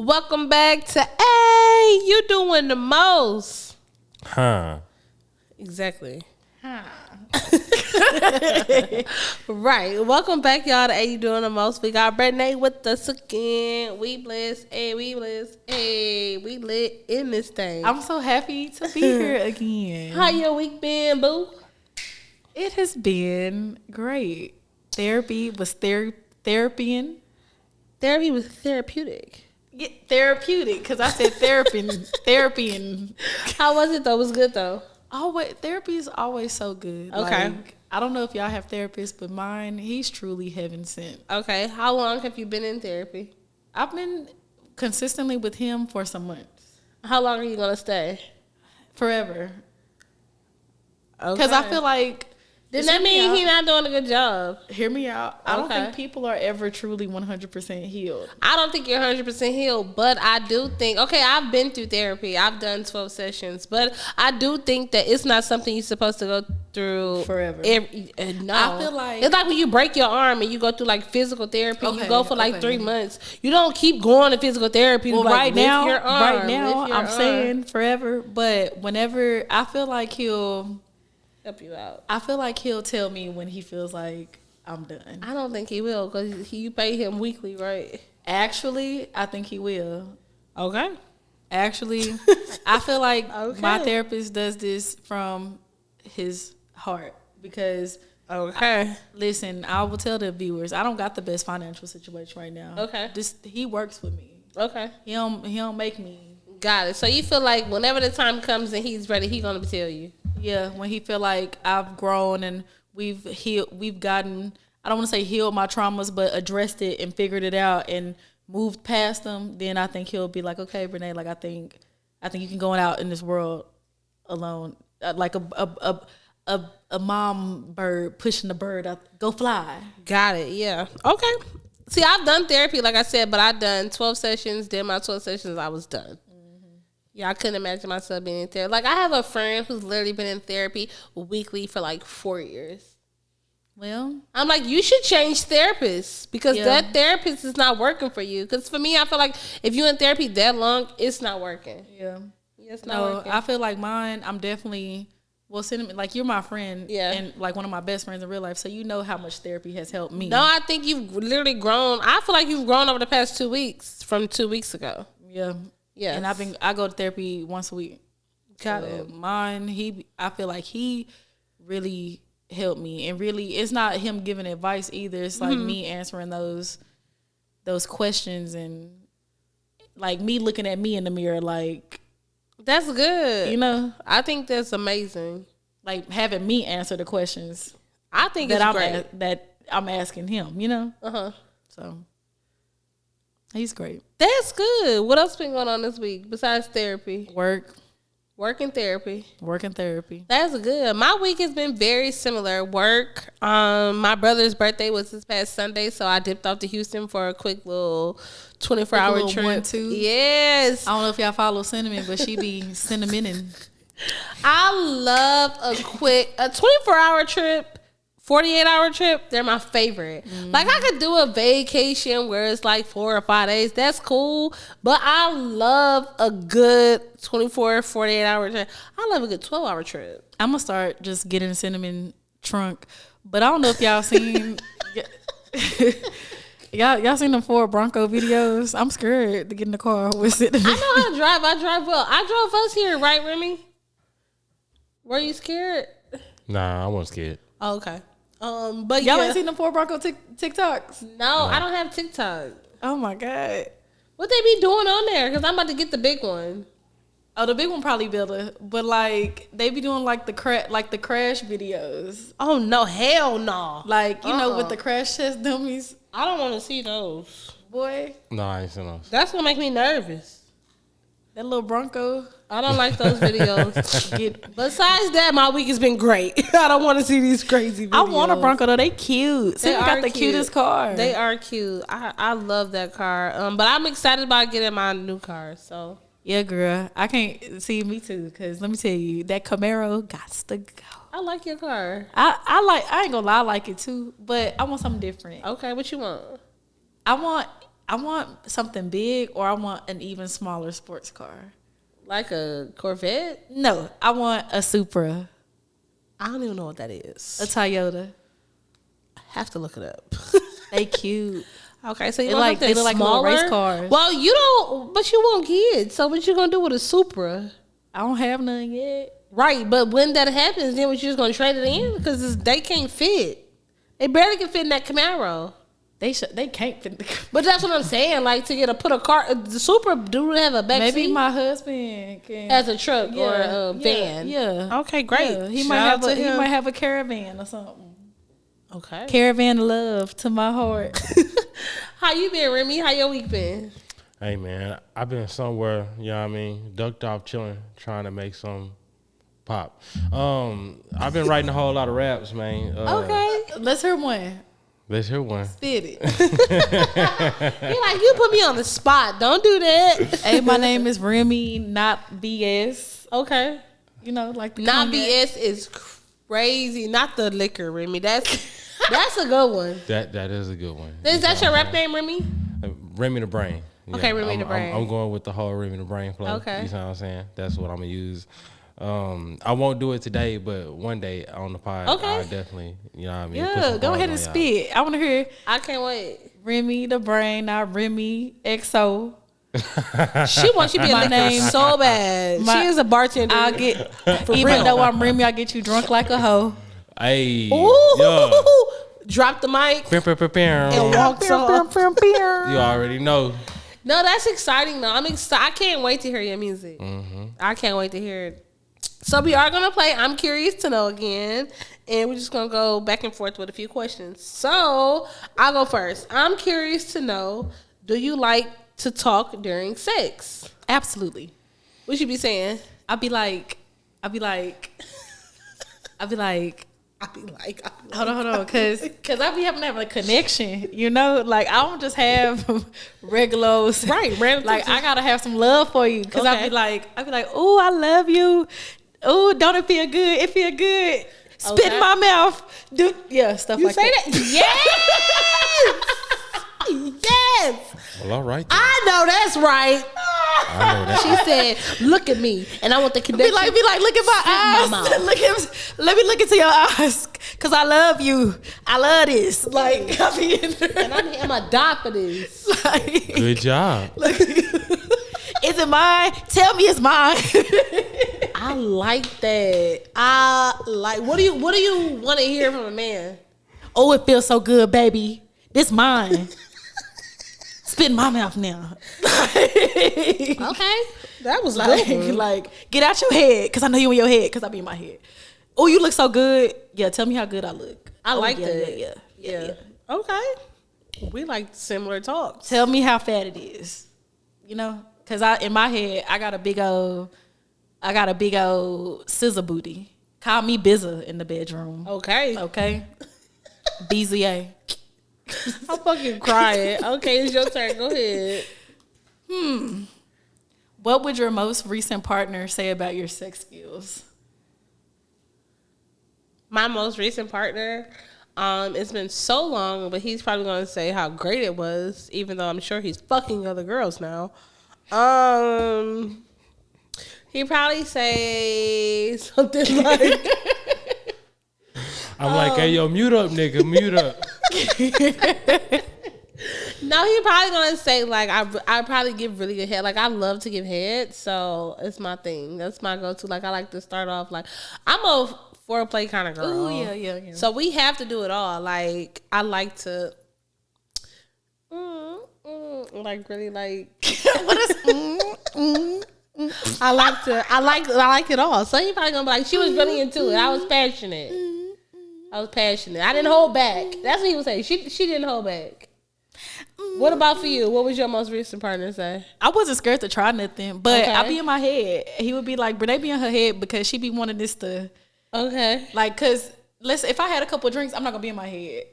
Welcome back to Hey, you doing the most. Huh. Exactly. Right. Welcome back, y'all, to Hey, you doing the most. We got Branee with us again. We blessed. Hey, we blessed. Hey, we lit in this thing. I'm so happy to be here again. How your week been, boo? It has been great. Therapy was therapying. Therapy was therapeutic. Yeah, therapeutic, because I said therapying. How was it, though? It was good, though. Therapy is always so good. Okay. Like, I don't know if y'all have therapists, but mine, he's truly heaven sent. Okay. How long have you been in therapy? I've been consistently with him for some months. How long are you going to stay? Forever. Okay. Because I feel like... Does that mean he's not doing a good job? Hear me out. I don't think people are ever truly 100% healed. I don't think you're 100% healed, but I do think, I've been through therapy. I've done 12 sessions, but I do think that it's not something you're supposed to go through forever. No. I feel like... It's like when you break your arm and you go through like physical therapy. You go for like 3 months. You don't keep going to physical therapy. Well, like, right now, I'm saying forever, but whenever I feel like he'll... help you out. I feel like he'll tell me when he feels like I'm done. I don't think he will because you pay him weekly, right? Actually, I think he will. Okay. Actually, I feel like my therapist does this from his heart because... Okay. Listen, I will tell the viewers, I don't got the best financial situation right now. Okay. He works with me. Okay. He don't make me... Got it. So you feel like whenever the time comes and he's ready, he's gonna tell you. Yeah, when he feel like I've grown and we've gotten, I don't want to say healed my traumas, but addressed it and figured it out and moved past them, then I think he'll be like, okay, Branee, like I think you can go out in this world alone, like a mom bird pushing the bird out, go fly. Got it. Yeah. Okay. See, I've done therapy, like I said, but I've done 12 sessions. Did my 12 sessions, I was done. Yeah, I couldn't imagine myself being in therapy. Like, I have a friend who's literally been in therapy weekly for like 4 years. Well, I'm like, you should change therapists because that therapist is not working for you. Because for me, I feel like if you're in therapy that long, it's not working. Yeah. It's not working. I feel like mine, I'm definitely, cinnamon, like you're my friend and like one of my best friends in real life. So you know how much therapy has helped me. No, I think you've literally grown. I feel like you've grown over the past 2 weeks from 2 weeks ago. Yeah. Yeah, and I go to therapy once a week. Got it. Mine, I feel like he really helped me, and really, it's not him giving advice either. It's like me answering those questions, and like me looking at me in the mirror, like that's good. You know, I think that's amazing. Like having me answer the questions. I think it's great that I'm asking him. You know. So. He's great. That's good. What else been going on this week besides therapy? Working therapy. That's good. My week has been very similar. Work. My brother's birthday was this past Sunday, so I dipped off to Houston for a quick little 24-hour trip. 1-2. Yes. I don't know if y'all follow Cinnamon, but she be cinnamoning. I love a 24-hour trip. 48-hour trip, they're my favorite. Like, I could do a vacation where it's like 4 or 5 days. That's cool. But I love a good 24, 48-hour trip. I love a good 12-hour trip. I'm going to start just getting a Cinnamon trunk. But I don't know if y'all seen... y'all seen them Ford Bronco videos? I'm scared to get in the car with Cinnamon. I know how to drive. I drive well. I drove us here, right, Remy? Were you scared? Nah, I wasn't scared. Oh, okay. But y'all ain't seen them Ford Bronco TikToks? No, I don't have TikTok. Oh my God. What they be doing on there? Because I'm about to get the big one. Oh, the big one probably better, but like they be doing like the crash videos. Oh no, hell no! Like you know with the crash test dummies. I don't want to see those, boy. No, I ain't seen those. That's gonna make me nervous. That little Bronco. I don't like those videos. Besides that, my week has been great. I don't want to see these crazy videos. I want a Bronco though. They cute. They got the cutest car. They are cute. I love that car. But I'm excited about getting my new car. So yeah, girl. I can't see me too. Cause let me tell you, that Camaro got to go. I like your car. I ain't gonna lie, I like it too. But I want something different. Okay, what you want? I I want something big, or I want an even smaller sports car. Like a Corvette? No, I want a Supra, I don't even know what that is. a Toyota. Have to look it up. They cute. Okay, so you They want like- something they look like little smaller? race cars. Well, you don't, but you want kids. So what you gonna do with a Supra? I don't have none yet. Right, but when that happens, then what you just gonna trade it in? Because they can't fit. They barely can fit in that Camaro. They can't fit. But that's what I'm saying. Like to put a car, the Supra do have a back Maybe seat my husband can as a truck or a van. Yeah. Okay, great. Yeah, he Shout might out have to him. he might have a caravan or something. Okay. Caravan of love to my heart. How you been, Remy? How your week been? Hey, man, I've been somewhere, you know what I mean, ducked off, chilling, trying to make some pop. I've been writing a whole lot of raps, man. Okay. Let's hear one. Let's hear one. Spit it. You're like, you put me on the spot. Don't do that. Hey, my name is Remy, not BS. Okay. You know, like the Not cognac. BS is crazy. Not the liquor, Remy. That's a good one. That is a good one. Is that your rap name, Remy? Remy the Brain. Okay, Remy the Brain. I'm going with the whole Remy the Brain flow. Okay. You know what I'm saying? That's what I'm going to use. I won't do it today, but one day on the pod, Okay. I'll definitely, you know what I mean? put Yeah, some go bars ahead and on y'all. spit. I want to hear I can't wait. Remy the Brain, not Remy XO. She wants you to be a My liquor name- so bad. my- She is a bartender. I get, even real. though I'm Remy, I get you drunk like a hoe. Hey. Ooh. Yeah. Drop the mic and And walk off. You already know. No, that's exciting though. I'm excited. I can't wait to hear your music. I can't wait to hear it. So we are gonna play I'm Curious to Know again, and we're just gonna go back and forth with a few questions. So I'll go first. I'm curious to know: do you like to talk during sex? Absolutely. What you be saying? I'll be like, hold on, cause I be having to have a connection, you know. Like I don't just have regulars, Right, random Like things. I gotta have some love for you, cause Okay. I be like, oh, I love you. Oh, don't it feel good? It feel good. Spit Okay. in my mouth. Stuff You like say that. that? Yes, yes. Well, all right. Then. I know that's right. I know that. She said, "Look at me," and I want the connection. Be like, look at my Spit in my eyes. mouth. Let me look into your eyes, cause I love you. I love this. Like I be in there. and I'm a die for this. Like, Good job. is it mine? Tell me it's mine. I like that. I like. What do you want to hear from a man? Oh, it feels so good, baby. This mine. Spit in my mouth now. Okay, that was like, good. like, get out your head, cause I know you in your head, cause I be in my head. Oh, you look so good. Yeah, tell me how good I look. I Oh, like yeah, that. Yeah. Okay, we like similar talks. Tell me how fat it is. You know, cause in my head, I got a big old scissor booty. Call me Bizza in the bedroom. Okay, Okay. BZA. I'm fucking crying. Okay, it's your turn. Go ahead. What would your most recent partner say about your sex skills? My most recent partner, it's been so long, but he's probably gonna say how great it was, even though I'm sure he's fucking other girls now. He probably say something like, I'm like, hey, yo, mute up, nigga. Mute up. no, he probably gonna say like, I probably give really good head. Like I love to give head, so it's my thing. That's my go-to. Like I like to start off like, I'm a foreplay kind of girl. Oh yeah. So we have to do it all. Like I like to, like really like. What is I like it all. So he probably gonna be like, she was really into it. I was passionate. I didn't hold back. That's what he would say. She didn't hold back. What about for you? What was your most recent partner say? I wasn't scared to try nothing, but Okay. I be in my head. He would be like, Branee be in her head because she be wanting this to, Okay. like, cause listen, if I had a couple of drinks, I'm not gonna be in my head.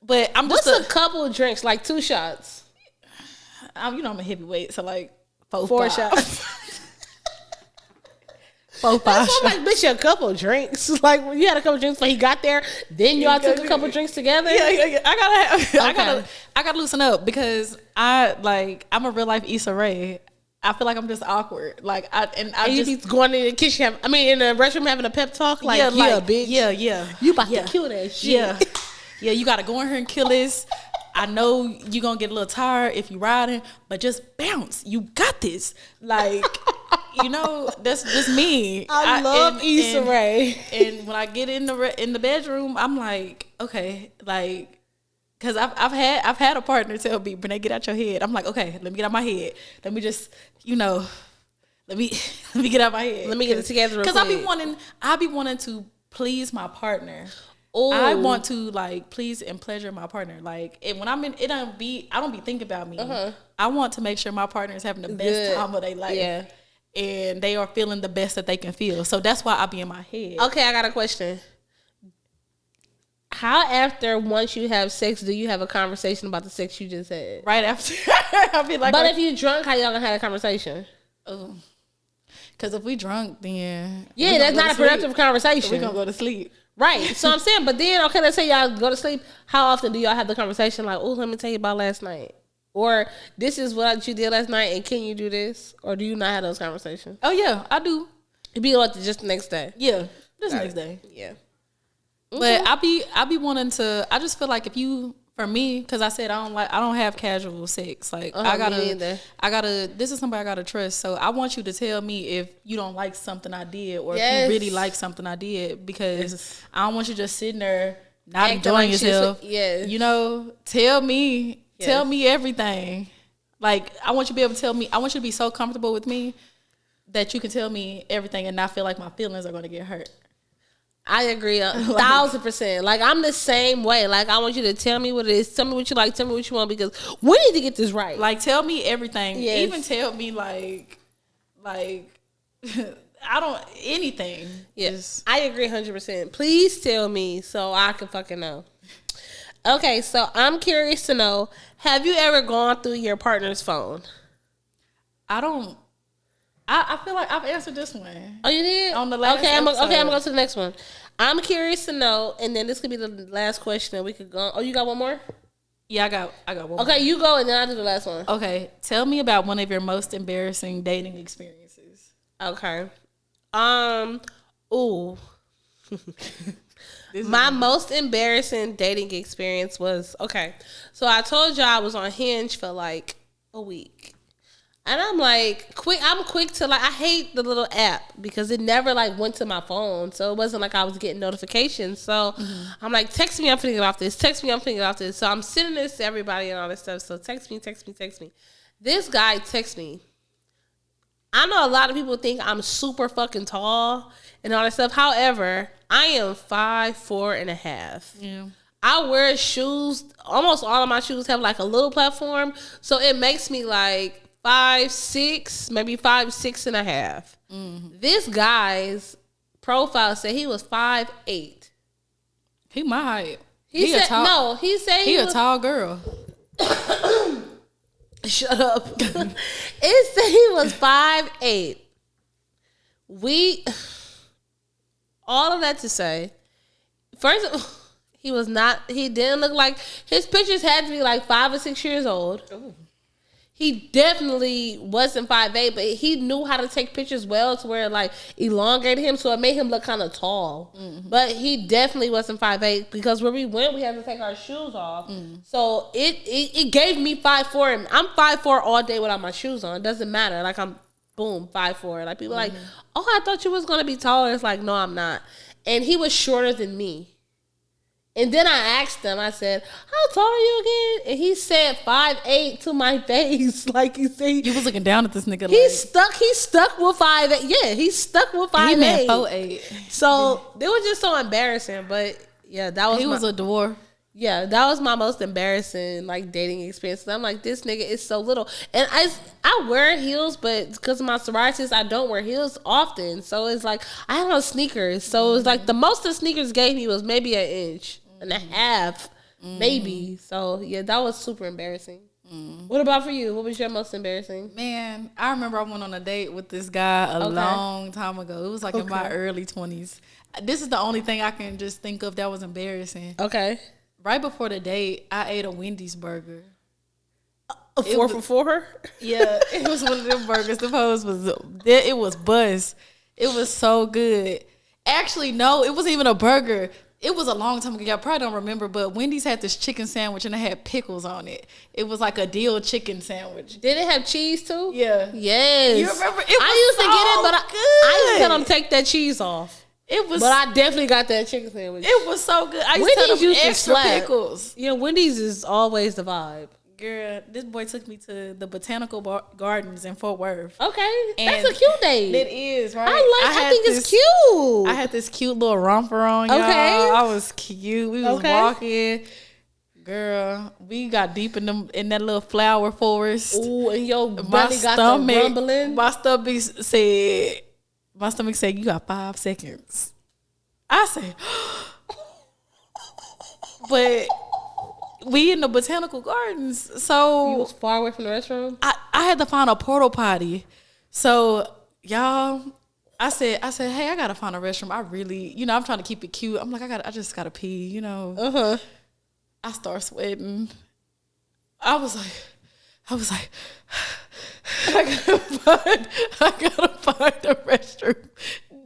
But I'm just What's a couple of drinks? Like 2 shots? I'm a heavyweight, so like 4 5. shots? 4, 5 That's why I'm like, bitch, a couple drinks. Like when you had a couple drinks when he got there, then y'all took a couple drinks together. Yeah. I gotta loosen up because I'm a real life Issa Rae. I feel like I'm just awkward. Like and you just be going in the kitchen. In the restroom having a pep talk. Like, bitch. Yeah. You about to kill that shit. Yeah. Yeah, you gotta go in here and kill this. I know you gonna get a little tired if you riding, but just bounce. You got this. Like, that's just me. I love Issa Rae. And when I get in the bedroom, I'm like, okay, like. Cause I've had a partner tell me, Branee, get out your head. I'm like, okay, let me get out my head. Let me just, let me get out my head. Let me get it together. Cause I be wanting to please my partner. Ooh. I want to please and pleasure my partner. Like, and when I'm in, I don't be thinking about me. Uh-huh. I want to make sure my partner is having the best time of their life. Yeah. And they are feeling the best that they can feel. So that's why I be in my head. Okay, I got a question. How once you have sex, do you have a conversation about the sex you just had? Right after. I'll be like, but if you drunk, how y'all gonna have a conversation? Because if we drunk, then that's not a productive conversation. We're gonna go to sleep. Right. So I'm saying, but then okay, let's say y'all go to sleep. How often do y'all have the conversation like, oh, let me tell you about last night? Or this is what you did last night and can you do this? Or do you not have those conversations? Oh yeah, I do. It'd be like just the next day. Yeah. Just the next day. Yeah. But I be wanting to. I just feel like for me, because I said I don't have casual sex. Like I gotta. This is somebody I gotta trust. So I want you to tell me if you don't like something I did, or if you really like something I did, because I don't want you just sitting there not enjoying yourself. Tell me everything. Like I want you to be able to tell me. I want you to be so comfortable with me that you can tell me everything and not feel like my feelings are gonna get hurt. I agree 1,000%. Like I'm the same way. Like I want you to tell me what it is. Tell me what you like. Tell me what you want because we need to get this right. Like tell me everything. Yes. Even tell me like I don't anything. Yes, I agree 100%. Please tell me so I can fucking know. Okay, so I'm curious to know: have you ever gone through your partner's phone? I don't. I feel like I've answered this one. Oh, you did? On the last I'm going to go to the next one. I'm curious to know, and then this could be the last question that we could go. Oh, you got one more? Yeah, I got one. Okay, you go, and then I'll do the last one. Okay, tell me about one of your most embarrassing dating experiences. Okay. My most embarrassing dating experience was, okay, so I told you I was on Hinge for like a week. And I'm like, I'm quick to I hate the little app because it never went to my phone. So it wasn't like I was getting notifications. So I'm like, text me, I'm finna get off this. Text me, I'm finna get off this. So I'm sending this to everybody and all this stuff. So text me. This guy texts me. I know a lot of people think I'm super fucking tall and all that stuff. However, I am 5'4.5". Yeah. I wear shoes. Almost all of my shoes have a little platform. So it makes me 5'6", maybe 5'6.5". Mm-hmm. This guy's profile said he was 5'8". He my height. He said he was a tall girl. Shut up. It said he was 5'8". All of that to say, first of all, he didn't look like, his pictures had to be 5 or 6 years old. Ooh. He definitely wasn't 5'8", but he knew how to take pictures well to where it elongated him, so it made him look kind of tall. Mm-hmm. But he definitely wasn't 5'8", because where we went, we had to take our shoes off. Mm. So it gave me 5'4", and I'm 5'4" all day without my shoes on. It doesn't matter. I'm boom 5'4". People oh, I thought you was gonna be taller. It's no, I'm not. And he was shorter than me. And then I asked him, I said, how tall are you again? And he said 5'8" to my face. He said, you was looking down at this nigga. He stuck with 5'8". Yeah, he stuck with 5'8". He meant 4'8". So it was just so embarrassing. But yeah, he was a dwarf. Yeah, that was my most embarrassing dating experience. And I'm like, this nigga is so little. And I wear heels, but because of my psoriasis, I don't wear heels often. So it's I had on sneakers. So it's the most the sneakers gave me was maybe 1.5 inches, maybe. So yeah, that was super embarrassing. What about for you? What was your most embarrassing? Man, I remember I went on a date with this guy a long time ago. It was like in my early 20s. This is the only thing I can just think of that was embarrassing. Okay. Right before the date, I ate a Wendy's burger. A 4 for 4? Yeah, it was one of them burgers. The pose was, it was buzz. It was so good. Actually, no, it wasn't even a burger. It was a long time ago. Y'all probably don't remember, but Wendy's had this chicken sandwich and it had pickles on it. It was like a dill chicken sandwich. Did it have cheese too? Yeah. Yes. You remember? I used to get it, but I used to tell them take that cheese off. It was, but I definitely got that chicken sandwich. It was so good. I used to tell them extra pickles. Yeah, Wendy's is always the vibe. Girl, this boy took me to the Botanical Gardens in Fort Worth. Okay, and that's a cute date. It is, right? I think it's cute. I had this cute little romper on, y'all. Okay. I was cute. We was walking. Girl, we got deep in that little flower forest. Ooh, and your belly got the rumbling. My stomach said, you got 5 seconds. I said, but we in the Botanical Gardens, so you was far away from the restroom. I had to find a porta potty. So y'all, I said, hey, I gotta find a restroom. I really, I'm trying to keep it cute. I'm like, I just gotta pee, I start sweating. I was like, I gotta find the restroom.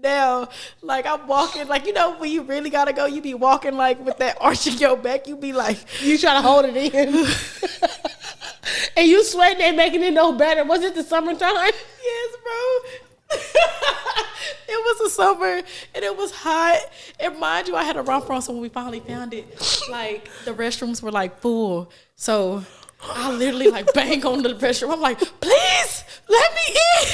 Now, like, I'm walking, like, when you really gotta go, you be walking, like, with that arch in your back. You be like, you try to hold it in. And you sweating and making it no better. Was it the summertime? Yes, bro. It was the summer, and it was hot. And mind you, I had a romper on, so when we finally found it, like, the restrooms were, like, full. So I literally, like, bang on the restroom. I'm like, please, let me in.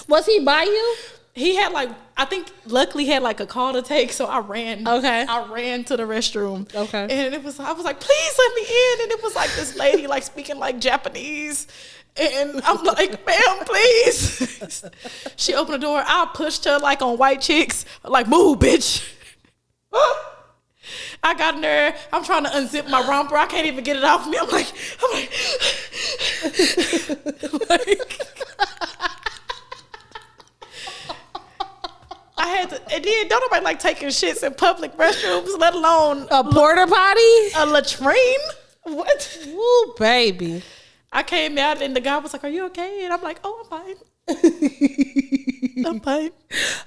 Was he by you? He had I think luckily he had a call to take, so I ran. Okay. I ran to the restroom. Okay. And I was like, please let me in. And it was like this lady speaking Japanese. And I'm like, ma'am, please. She opened the door. I pushed her on White Chicks. Move, bitch. I got in there. I'm trying to unzip my romper. I can't even get it off me. I'm like I had to, and then don't nobody taking shits in public restrooms, let alone a porta potty, a latrine. What? Ooh, baby. I came out and the guy was like, "Are you okay?" And I'm like, "Oh, I'm fine. I'm fine."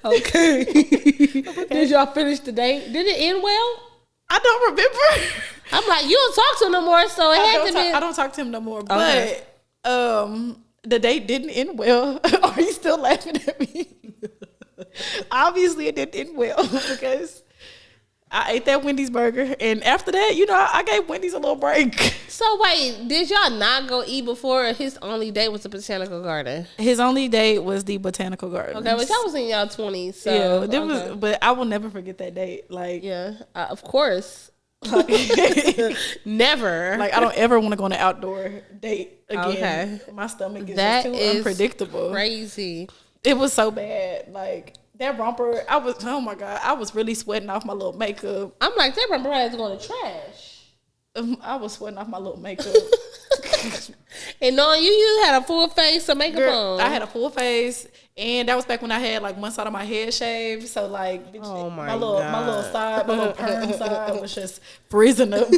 Okay. Did y'all finish the date? Did it end well? I don't remember. I'm like, you don't talk to him no more, so I don't talk to him no more. Okay. But the date didn't end well. Are you still laughing at me? Obviously, it didn't end well because I ate that Wendy's burger, and after that, I gave Wendy's a little break. So wait, did y'all not go eat before? His only date was the Botanical Garden. His only date was the Botanical Garden. Okay, but y'all was in y'all 20s, so yeah, but I will never forget that date. Of course. Never. I don't ever want to go on an outdoor date again. Okay. My stomach is just too unpredictable. Crazy. It was so bad. That romper, oh my God, I was really sweating off my little makeup. I'm like, that romper has to go in the trash. I was sweating off my little makeup. And knowing you had a full face of makeup on. I had a full face, and that was back when I had one side of my head shaved. So oh my little side, my little perm side was just freezing up.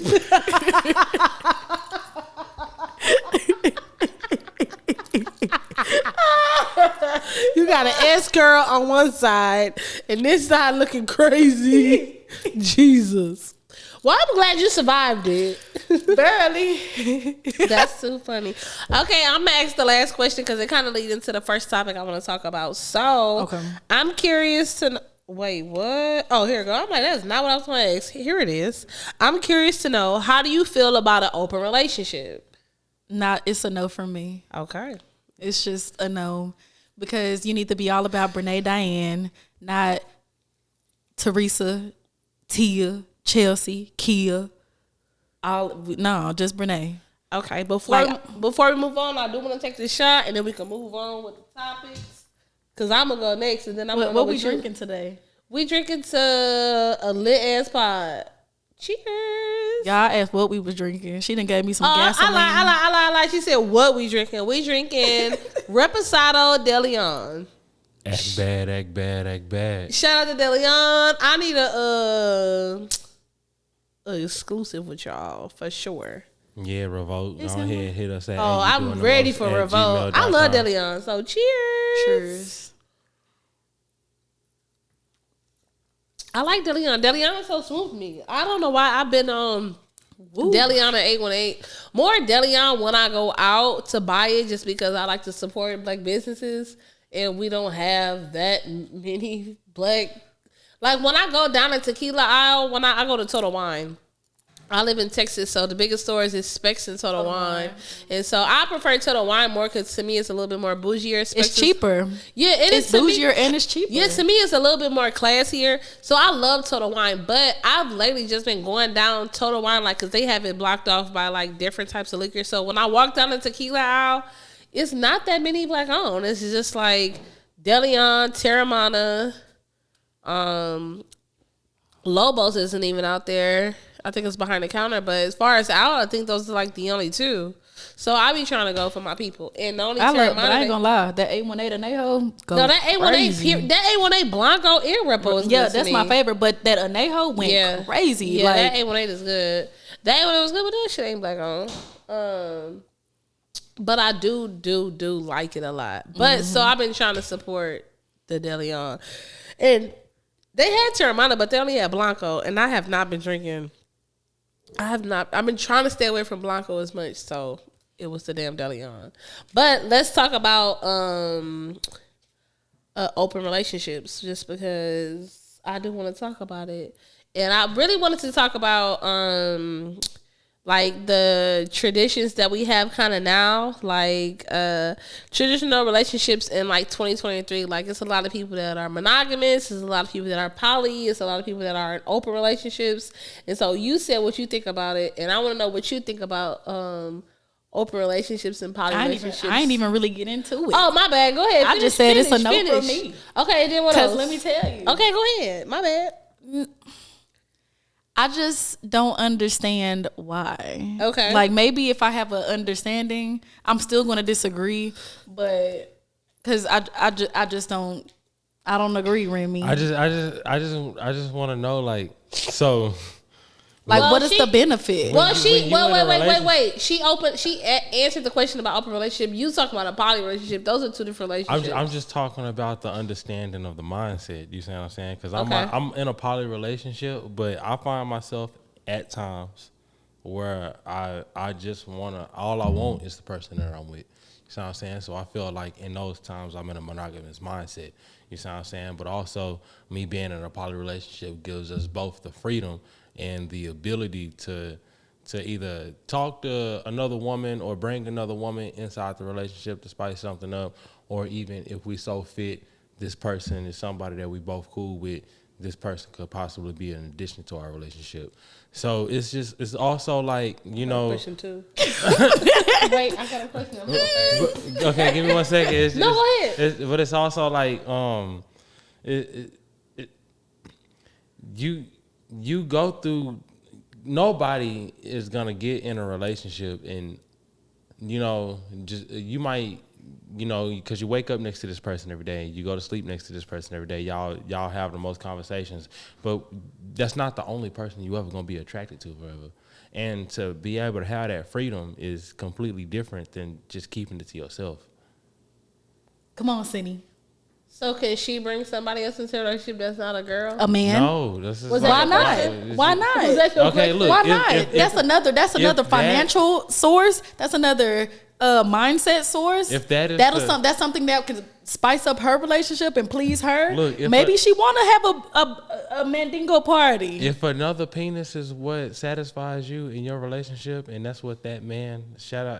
You got an S curl on one side, and this side looking crazy. Jesus. Well, I'm glad you survived it. Barely. That's too funny. Okay, I'm going to ask the last question because it kind of leads into the first topic I want to talk about. So, okay. I'm curious to wait, what? Oh, here we go. I'm like, that's not what I was going to ask. Here it is. I'm curious to know, how do you feel about an open relationship? It's a no for me. Okay. It's just a no. Because you need to be all about Branee Diane, not Teresa, Tia, Chelsea, Kia. Just Branee. Okay, before we move on, I do want to take this shot, and then we can move on with the topics. Because I'm going to go next, and then I'm going to What we drinking today? We drinking to a lit ass pod. Cheers. Y'all asked what we was drinking. She done gave me some Oh, gasoline. I lied. She said, what we drinking? We drinking Reposado de Leon. Act bad. Shout out to De Leon. I need a exclusive with y'all for sure. Yeah, Revolt. Go ahead, hit us at. Oh, I'm ready for Revolt. I love De Leon. So cheers. I like De Leon. De Leon is so smooth to me. I don't know why I've been De Leon at 818. More De Leon when I go out to buy it, just because I like to support black businesses, and we don't have that many black. Like when I go down the tequila aisle, when I go to Total Wine. I live in Texas, so the biggest stores is Specs and Total Wine. And so I prefer Total Wine more because to me it's a little bit more bougier. Specs it's cheaper. Yeah, it's bougier and it's cheaper. Yeah, to me it's a little bit more classier. So I love Total Wine, but I've lately just been going down Total Wine because they have it blocked off by like different types of liquor. So when I walk down the tequila aisle, it's not that many black owned. It's just like De Leon, Terramana, Lobos isn't even out there. I think it's behind the counter, but as far as out, I think those are like the only two. So I be trying to go for my people, and the only but I ain't gonna lie, that 818 Anejo goes that 818 that 818 Blanco Air Repo is good that's my favorite. But that Anejo went crazy. Yeah, like, that 818 is good. That 818 was good, but that shit ain't black on. But I do like it a lot. But so I've been trying to support the De Leon, and they had Terramana, but they only had Blanco, and I have not been drinking. I've been trying to stay away from Blanco as much, so it was the damn De Leon. But let's talk about open relationships, just because I do want to talk about it. And I really wanted to talk about like the traditions that we have kind of now, like traditional relationships in like 2023. Like it's a lot of people that are monogamous, there's a lot of people that are poly, it's a lot of people that are in open relationships. And so you said what you think about it, and I want to know what you think about open relationships and poly relationships. I ain't even really get into it. Oh, my bad. Go ahead. I just said it's a no for me. Okay, then what else? Because let me tell you. Okay, go ahead. My bad. I just don't understand why. Okay. Like maybe if I have an understanding, I'm still going to disagree, but because I just don't agree, Remy. I just want to know, like, so. Like, what is the benefit? Well, wait. She answered the question about open relationship. You talking about a poly relationship. Those are two different relationships. I'm just talking about the understanding of the mindset. You see what I'm saying? Because I'm in a poly relationship, but I find myself at times where I just all I want is the person that I'm with. You see what I'm saying? So I feel like in those times I'm in a monogamous mindset. You see what I'm saying? But also me being in a poly relationship gives us both the freedom and the ability to either talk to another woman or bring another woman inside the relationship to spice something up, or even if we so fit, this person is somebody that we both cool with, this person could possibly be an addition to our relationship. So it's also like, you know. Question two. Wait, I got a question. Okay, give me 1 second. Go ahead. But it's also like you go through. Nobody is gonna get in a relationship, and you know, just you might, you know, because you wake up next to this person every day, you go to sleep next to this person every day. Y'all have the most conversations, but that's not the only person you ever gonna be attracted to forever. And to be able to have that freedom is completely different than just keeping it to yourself. Come on, Cindy. So can she bring somebody else into a relationship that's not a girl? A man? No, this is why not? Why not? Okay, look. Why not? That's another financial source. That's another mindset source. If that's something that can spice up her relationship and please her. Look, maybe she want to have a mandingo party. If another penis is what satisfies you in your relationship, and that's what that man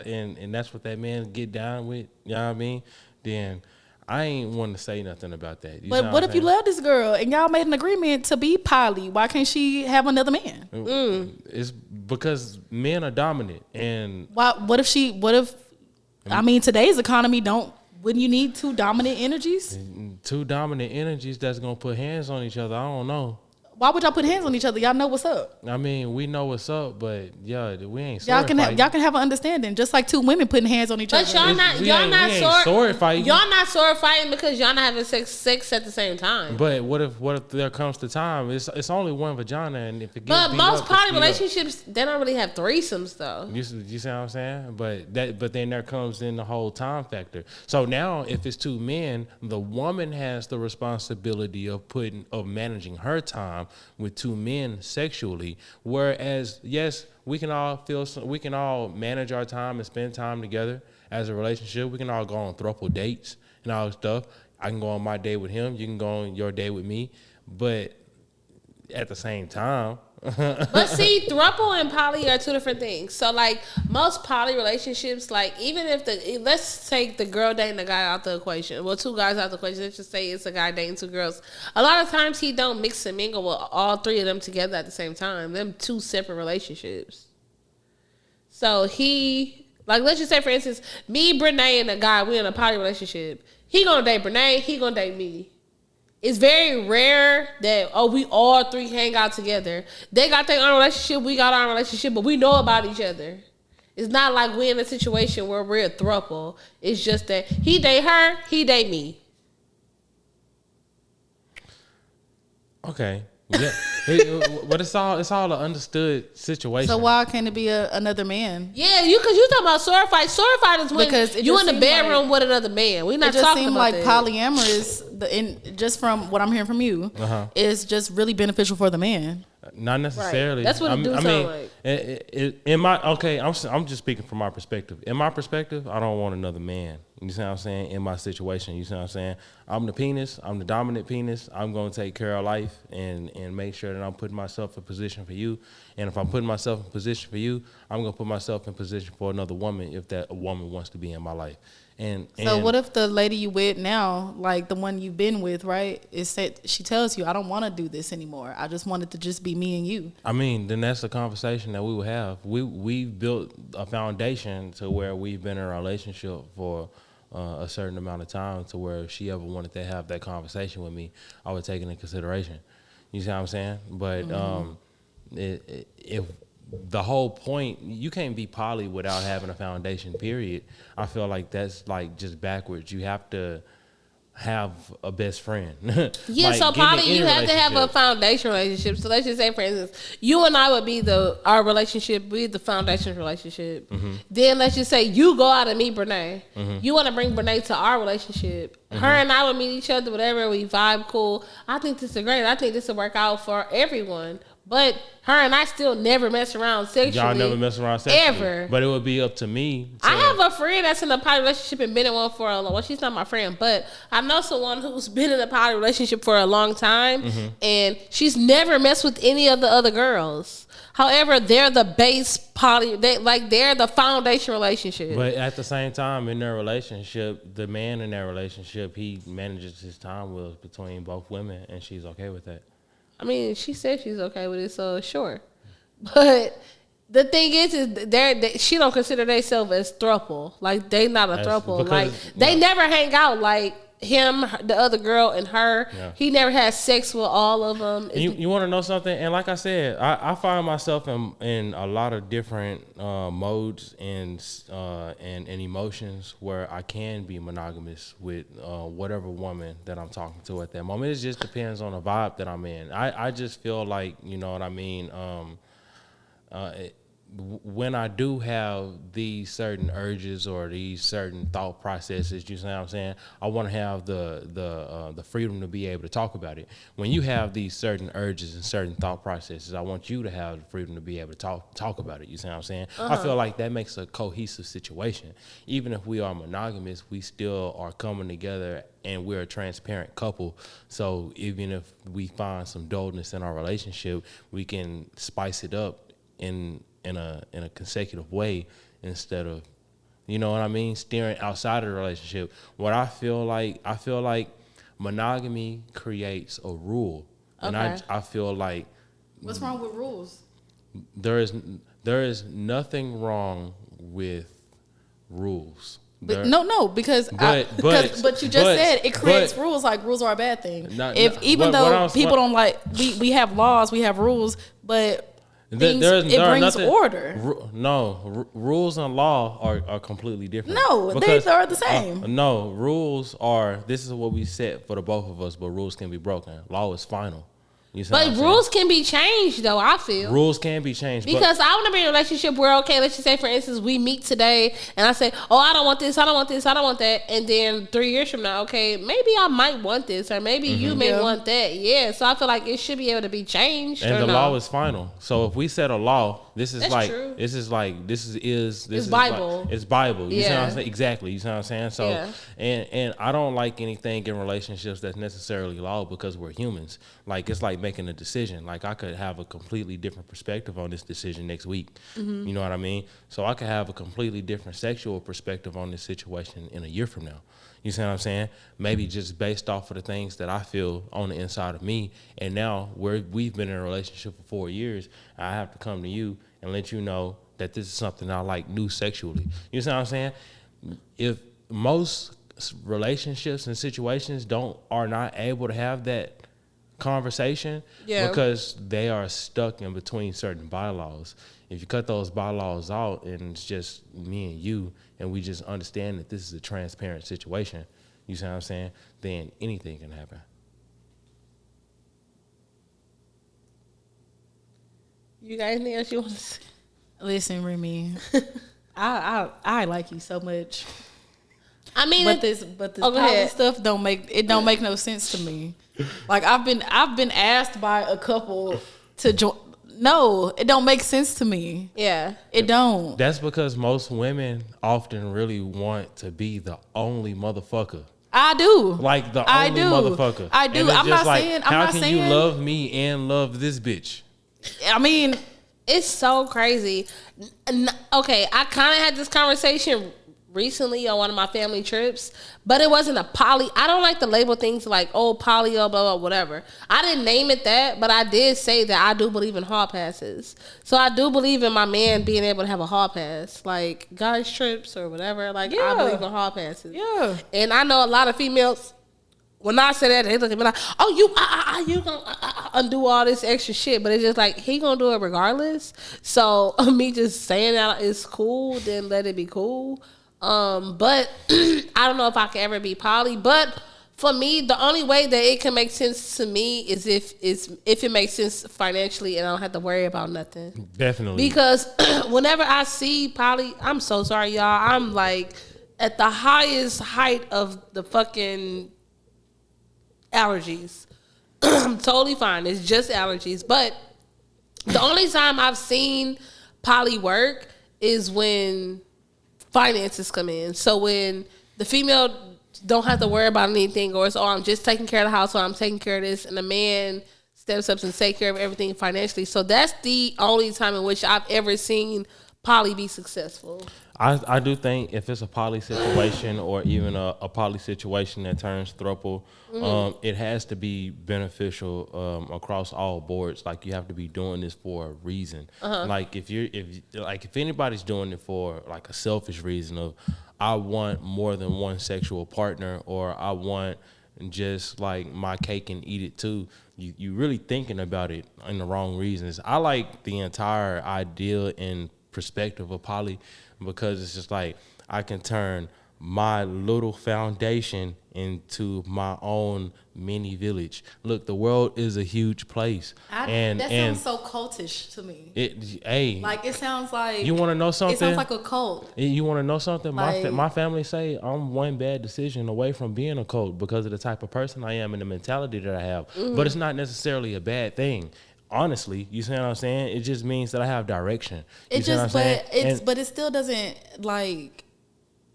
and that's what that man get down with, you know what I mean? Then I ain't want to say nothing about that. But what if you love this girl and y'all made an agreement to be poly? Why can't she have another man? It's because men are dominant, and what if today's economy wouldn't you need two dominant energies? Two dominant energies that's gonna put hands on each other. I don't know. Why would y'all put hands on each other? Y'all know what's up. I mean, we know what's up, but yeah, we ain't y'all can have an understanding, just like two women putting hands on each other. But y'all not sword fighting. Y'all not sword fighting because y'all not having sex at the same time. But what if there comes the time? It's only one vagina, and if it gets but most poly relationships, they don't really have threesomes though. You see what I'm saying? But then there comes in the whole time factor. So now, if it's two men, the woman has the responsibility of managing her time with two men sexually, whereas yes, we can all manage our time and spend time together as a relationship. We can all go on throuple dates and all that stuff. I can go on my date with him, you can go on your date with me, but at the same time. But see, throuple and poly are two different things. So like most poly relationships, like even if let's take the girl dating the guy out the equation. Well, two guys out the equation. Let's just say it's a guy dating two girls. A lot of times he don't mix and mingle with all three of them together at the same time. Them two separate relationships. So let's just say for instance, me, Branee, and a guy, we in a poly relationship. He gonna date Branee, he gonna date me. It's very rare that, we all three hang out together. They got their own relationship, we got our relationship, but we know about each other. It's not like we're in a situation where we're a throuple. It's just that he date her, he date me. Okay. Yeah. But it's all an understood situation. So why can't it be another man? Yeah, because you talking about sword fight. Sword fight is when you in the bedroom with another man. We're not talking about that. It just seems like polyamorous, just from what I'm hearing from you, is just really beneficial for the man. Not necessarily. Right. That's what it sound like. I'm just speaking from my perspective. In my perspective, I don't want another man. You see what I'm saying? In my situation, you see what I'm saying? I'm the penis. I'm the dominant penis. I'm going to take care of life and make sure that I'm putting myself in position for you. And if I'm putting myself in position for you, I'm going to put myself in position for another woman if that woman wants to be in my life. So what if the lady you with now, like the one you've been with, right, she tells you, I don't want to do this anymore. I just want it to just be me and you. I mean, then that's a conversation that we will have. We've built a foundation to where we've been in a relationship for a certain amount of time to where if she ever wanted to have that conversation with me, I would take it into consideration. You see what I'm saying? But if the whole point, you can't be poly without having a foundation, period. I feel like that's like just backwards. You have to have a best friend. Yeah, like, so poly, you have to have a foundation relationship. So let's just say, for instance, you and I would be our relationship, be the foundation relationship. Mm-hmm. Then let's just say you go out and meet Branee. Mm-hmm. You want to bring Branee to our relationship. Mm-hmm. Her and I would meet each other, whatever, we vibe cool. I think this is great. I think this will work out for everyone. But her and I still never mess around sexually. Y'all never mess around sexually. Ever. But it would be up to me. I have a friend that's in a poly relationship and been in one for a long. Well, she's not my friend, but I know someone who's been in a poly relationship for a long time, and she's never messed with any of the other girls. However, they're the base poly. They're the foundation relationship. But at the same time, in their relationship, the man in their relationship, he manages his time well between both women, and she's okay with that. I mean, she said she's okay with it, so sure. But the thing is she don't consider themselves as throuple. Like, they not a throuple. Like, they never hang out like him, the other girl, and her. Yeah. He never had sex with all of them. You want to know something? And like I said, I find myself in a lot of different modes and emotions where I can be monogamous with whatever woman that I'm talking to at that moment. It just depends on the vibe that I'm in. I just feel like, you know what I mean, when I do have these certain urges or these certain thought processes, you see what I'm saying? I want to have the freedom to be able to talk about it. When you have these certain urges and certain thought processes, I want you to have the freedom to be able to talk about it. You see what I'm saying? I feel like that makes a cohesive situation. Even if we are monogamous, we still are coming together and we're a transparent couple. So even if we find some dullness in our relationship, we can spice it up in a consecutive way instead of, you know what I mean, steering outside of the relationship. What I feel like monogamy creates a rule. Okay. And I feel like, what's wrong with rules? There is nothing wrong with rules. Because you just said it creates rules. Like rules are a bad thing. Even though people don't like, we have laws, we have rules, but it brings order. Rules and law are completely different. No, they are the same. No, rules are, this is what we set for the both of us, but rules can be broken. Law is final. But rules can be changed, though, I feel. Rules can be changed. Because I want to be in a relationship where, okay, let's just say, for instance, we meet today, and I say, oh, I don't want this, I don't want this, I don't want that. And then 3 years from now, okay, maybe I might want this, or maybe you may want that. Yeah, so I feel like it should be able to be changed. And the law is final. So if we set a law, this is Bible. It's Bible. You see what I'm saying? Exactly. You see what I'm saying? So, and I don't like anything in relationships that's necessarily law, because we're humans. Like, it's like making a decision. Like, I could have a completely different perspective on this decision next week. You know what I mean? So I could have a completely different sexual perspective on this situation in a year from now. You see what I'm saying? Maybe just based off of the things that I feel on the inside of me. And now we've been in a relationship for 4 years. I have to come to you and let you know that this is something I like new sexually. You see what I'm saying? If most relationships and situations are not able to have that conversation because they are stuck in between certain bylaws. If you cut those bylaws out and it's just me and you, and we just understand that this is a transparent situation, you see what I'm saying? Then anything can happen. You got anything else you want to say? Listen, Remy, I like you so much. I mean, but this poly stuff don't make no sense to me. Like, I've been asked by a couple to join. No, it don't make sense to me. Yeah, it don't. That's because most women often really want to be the only motherfucker. I do. Like the only motherfucker. I do. I'm not saying. How can you love me and love this bitch? I mean, it's so crazy. Okay, I kind of had this conversation recently on one of my family trips, but it wasn't a poly. I don't like to label things like, oh, poly, or blah, blah, whatever. I didn't name it that, but I did say that I do believe in hall passes. So I do believe in my man being able to have a hall pass, like guys trips or whatever. Like, I believe in hall passes. Yeah. And I know a lot of females, when I say that, they look at me like, oh, you gonna undo all this extra shit. But it's just like, he gonna do it regardless. So me just saying that is cool, then let it be cool. But I don't know if I can ever be poly. But for me, the only way that it can make sense to me is if it makes sense financially and I don't have to worry about nothing. Definitely. Because whenever I see poly, I'm so sorry, y'all. I'm like at the highest height of the fucking allergies. I'm totally fine. It's just allergies. But the only time I've seen poly work is when finances come in. So when the female don't have to worry about anything, or it's, oh, I'm just taking care of the house, or I'm taking care of this, and the man steps up and takes care of everything financially. So that's the only time in which I've ever seen poly be successful. I do think if it's a poly situation or even a poly situation that turns throuple, it has to be beneficial across all boards. Like, you have to be doing this for a reason. Like, if anybody's doing it for like a selfish reason of, I want more than one sexual partner, or I want just like my cake and eat it too, you really thinking about it in the wrong reasons. I like the entire idea and perspective of poly, because it's just like, I can turn my little foundation into my own mini village. Look, the world is a huge place. That sounds so cultish to me. Like, it sounds like, you want to know something? It sounds like a cult. You want to know something? Like, my family say I'm one bad decision away from being a cult because of the type of person I am and the mentality that I have. But it's not necessarily a bad thing. Honestly, you see what I'm saying? It just means that I have direction. But it still doesn't, like,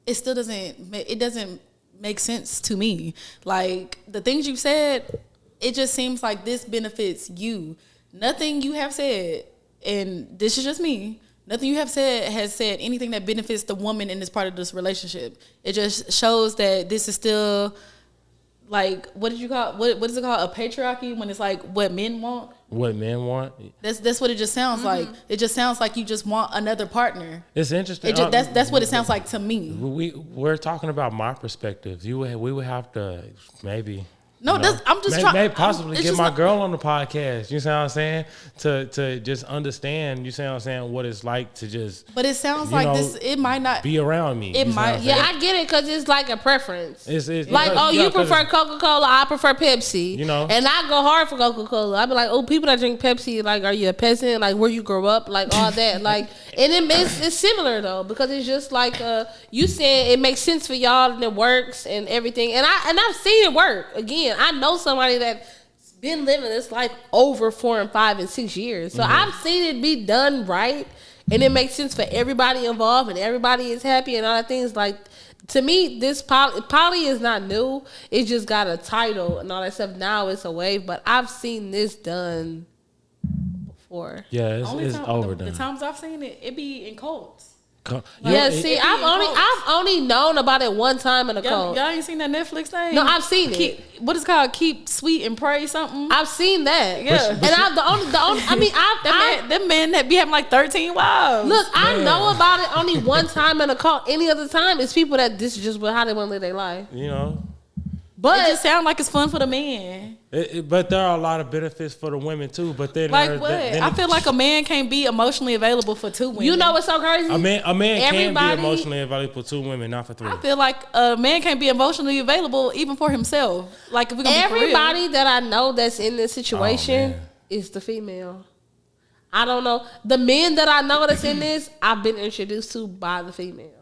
it doesn't make sense to me. Like, the things you've said, it just seems like this benefits you. Nothing you have said, and this is just me, nothing you have said has said anything that benefits the woman in this part of this relationship. It just shows that this is still like, what did you call, what is it called? A patriarchy, when it's like what men want? What men want? That's what it just sounds like. It just sounds like you just want another partner. It's interesting. That's what it sounds like to me. We're talking about my perspective. We would have to maybe. No, I'm just trying. Maybe possibly get my girl on the podcast. You see what I'm saying? To just understand. You see what I'm saying? What it's like to just. But it sounds like this. It might not be around me. It might. Yeah, I get it because it's like a preference. It's like, oh, you prefer Coca-Cola, I prefer Pepsi. You know, and I go hard for Coca-Cola. I be like, oh, people that drink Pepsi, like, are you a peasant? Like, where you grew up? Like all that. Like, and it's similar though, because it's just like you said it makes sense for y'all and it works and everything. And I've seen it work again. I know somebody that's been living this life over 4 and 5 and 6 years. So I've seen it be done right, and it makes sense for everybody involved, and everybody is happy and all that things. Like, to me, this poly is not new. It just got a title and all that stuff. Now it's a wave, but I've seen this done before. Yeah, it's overdone. The times I've seen it, it be in cults. See, I've only known about it one time in a cult. Y'all ain't seen that Netflix thing? No, I've seen it. What is it called? Keep Sweet and Pray something. I've seen that. Yeah, and I'm the only. I mean, that man that be having like 13 wives. Look, I know about it only one time in a cult. Any other time, it's people that this is just how they want to live their life. You know. But it just sounds like it's fun for the man. But there are a lot of benefits for the women too. But then like what? I feel like a man can't be emotionally available for 2 women. You know what's so crazy? A man can be emotionally available for 2 women, not for 3. I feel like a man can't be emotionally available even for himself. Like if we're gonna everybody that I know that's in this situation is the female. I don't know the men that I know that's in this. I've been introduced to by the female.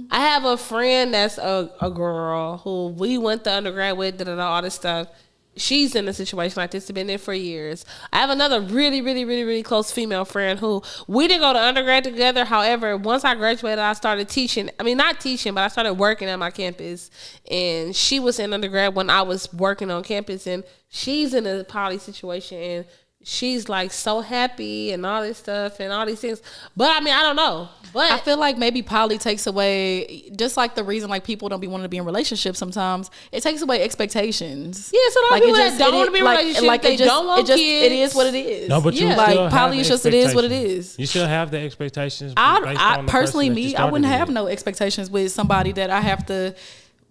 I have a friend that's a girl who we went to undergrad with, all this stuff. She's in a situation like this. Has been there for years. I have another really, really, really, really close female friend who we didn't go to undergrad together. However, once I graduated, I started teaching. I mean, not teaching, but I started working at my campus. And she was in undergrad when I was working on campus. And she's in a poly situation. And she's like so happy and all this stuff and all these things. But I mean, I don't know. But I feel like maybe poly takes away, just like the reason like people don't be wanting to be in relationships sometimes, it takes away expectations. Yeah, so a lot of people that don't want to be in relationships, like they don't want kids. It is what it is. No, but you like poly is just it is what it is. You still have the expectations. I personally, I wouldn't have no expectations with somebody that I have to,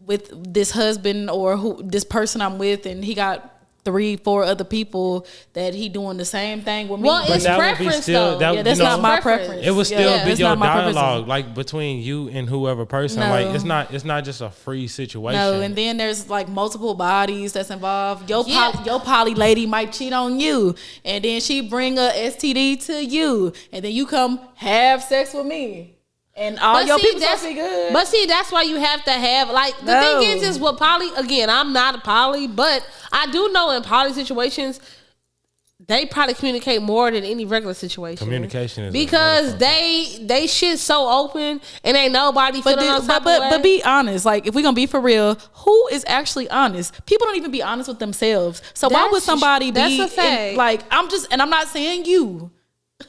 with this husband or this person I'm with, and he got 3-4 other people that he doing the same thing with me. Well, it's preference though. That's not my preference. It would still be your dialogue, like between you and whoever person. No. Like it's not just a free situation. No, and then there's like multiple bodies that's involved. Your poly lady might cheat on you, and then she bring a STD to you, and then you come have sex with me. And all your people supposed to be good. But see, that's why you have to have, like, the thing is with poly, again, I'm not a poly, but I do know in poly situations, they probably communicate more than any regular situation. Communication is because they shit so open and ain't nobody feeling on top of that. But be honest, like if we're gonna be for real, who is actually honest? People don't even be honest with themselves. So why would somebody be like, I'm not saying you.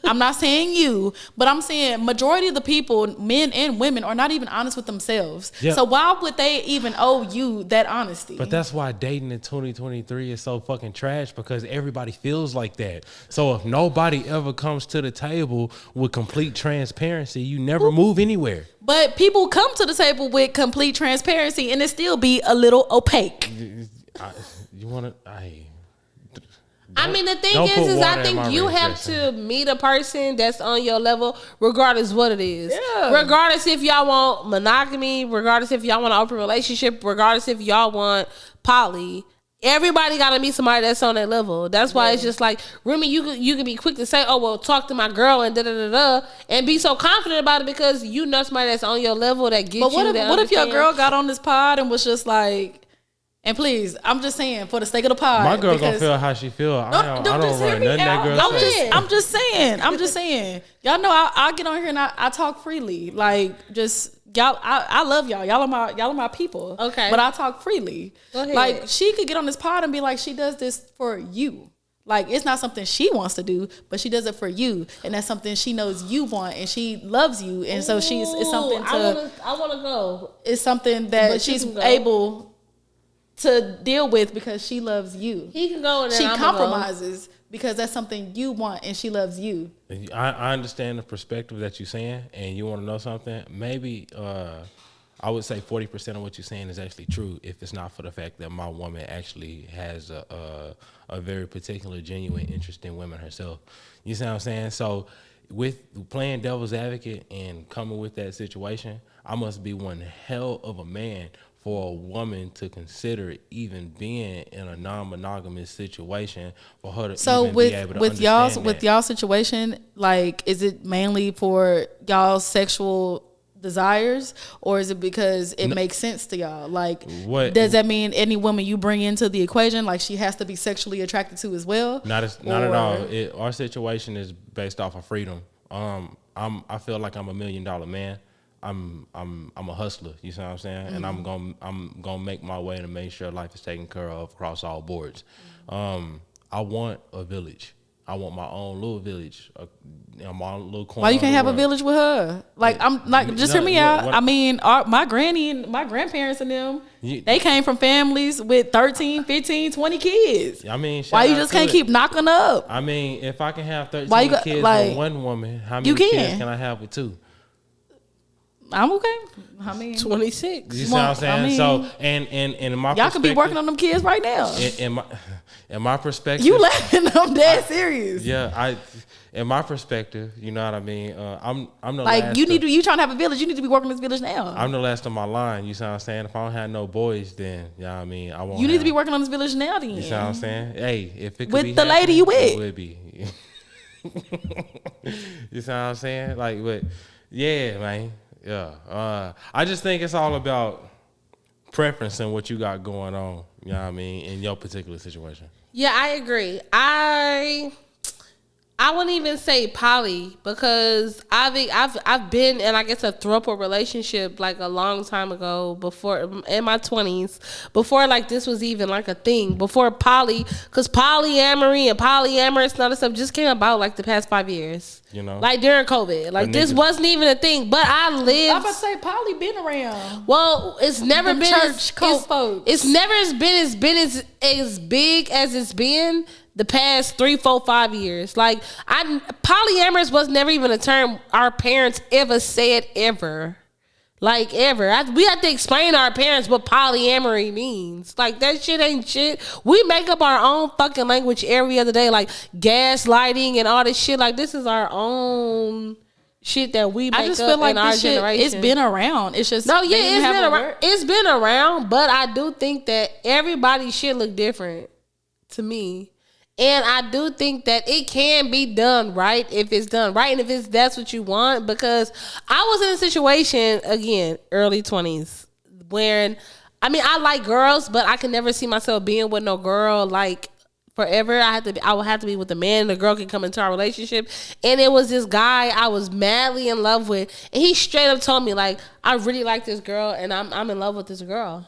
I'm not saying you, but I'm saying majority of the people, men and women, are not even honest with themselves. Yep. So why would they even owe you that honesty? But that's why dating in 2023 is so fucking trash, because everybody feels like that. So if nobody ever comes to the table with complete transparency, you never move anywhere. But people come to the table with complete transparency and it still be a little opaque. I mean, the thing is I think you have to meet a person that's on your level, regardless what it is. Yeah. Regardless if y'all want monogamy, regardless if y'all want an open relationship, regardless if y'all want poly. Everybody got to meet somebody that's on that level. That's why it's just like, Remy, you can be quick to say, oh, well, talk to my girl and da-da-da-da, and be so confident about it because you know somebody that's on your level that gets you. But what if your girl got on this pod and was just like, and please, I'm just saying, for the sake of the pod. My girl gonna feel how she feel. I don't run nothing that girl says. I'm just saying. Y'all know I get on here and I talk freely. Like, just y'all, I love y'all. Y'all are my people. Okay. But I talk freely. Go ahead. Like, she could get on this pod and be like, she does this for you. Like, it's not something she wants to do, but she does it for you, and that's something she knows you want, and she loves you, and so it's something to. I want to go. It's something that she's able to deal with because she loves you. He can go and then she I'm compromises because that's something you want and she loves you. I understand the perspective that you're saying, and you want to know something. Maybe I would say 40% of what you're saying is actually true, if it's not for the fact that my woman actually has a very particular, genuine interest in women herself. You see what I'm saying? So with playing devil's advocate and coming with that situation, I must be one hell of a man for a woman to consider even being in a non-monogamous situation, for her to even be able to understand that. With y'all situation, like, is it mainly for y'all's sexual desires, or is it because it makes sense to y'all? Like, does that mean any woman you bring into the equation, like, she has to be sexually attracted to as well? Not at all. Our situation is based off of freedom. I feel like I'm $1 million man. I'm a hustler, you see what I'm saying? Mm-hmm. And I'm gonna make my way to make sure life is taken care of across all boards. I want a village. I want my own little village, my own little corner. Why you can't have a village with her? Like, I'm like, just hear me out. I mean, my granny and my grandparents and them, they came from families with 13, 15, 20 kids. I mean, why you just can't keep knocking up? I mean, if I can have 13 kids with one woman, how many kids can I have with two? I'm okay. I mean, 26. You see what I'm saying? I mean, so, and in my y'all could be working on them kids right now. In my perspective, you laughing? I'm dead serious. Yeah, in my perspective, you know what I mean. I'm the like last you trying to have a village. You need to be working this village now. I'm the last of my line. You see what I'm saying? If I don't have no boys, then you know what I mean. I won't. You need to be working on this village now. Then you see what I'm saying? Hey, if it could with be the lady you with, it would be. You see what I'm saying? Like, but yeah, man. Yeah, I just think it's all about preference and what you got going on. You know what I mean, in your particular situation. Yeah, I agree. I wouldn't even say poly, because I've been in, I guess, a throuple relationship like a long time ago, before, in my 20s, before like this was even like a thing, before poly, because polyamory and polyamorous and other stuff just came about like the past 5 years. You know, like during COVID, like this wasn't even a thing. But I lived. I'm about to say poly been around. Well, it's never been church cult folks. It's never been as big as it's been the past 3, 4, 5 years. Like, polyamorous was never even a term our parents ever said ever. Like, ever. We have to explain to our parents what polyamory means. Like, that shit ain't shit. We make up our own fucking language every other day. Like, gaslighting and all this shit. Like, this is our own shit that we make up in our generation. It's been around. It's just... No, yeah, it's been around. It's been around, but I do think that everybody's shit look different to me. And I do think that it can be done right if it's done right, and if that's what you want. Because I was in a situation, again, early 20s, where, I mean, I like girls, but I can never see myself being with no girl like forever. I would have to be with a man. The girl can come into our relationship. And it was this guy I was madly in love with, and he straight up told me, like, I really like this girl, and I'm in love with this girl.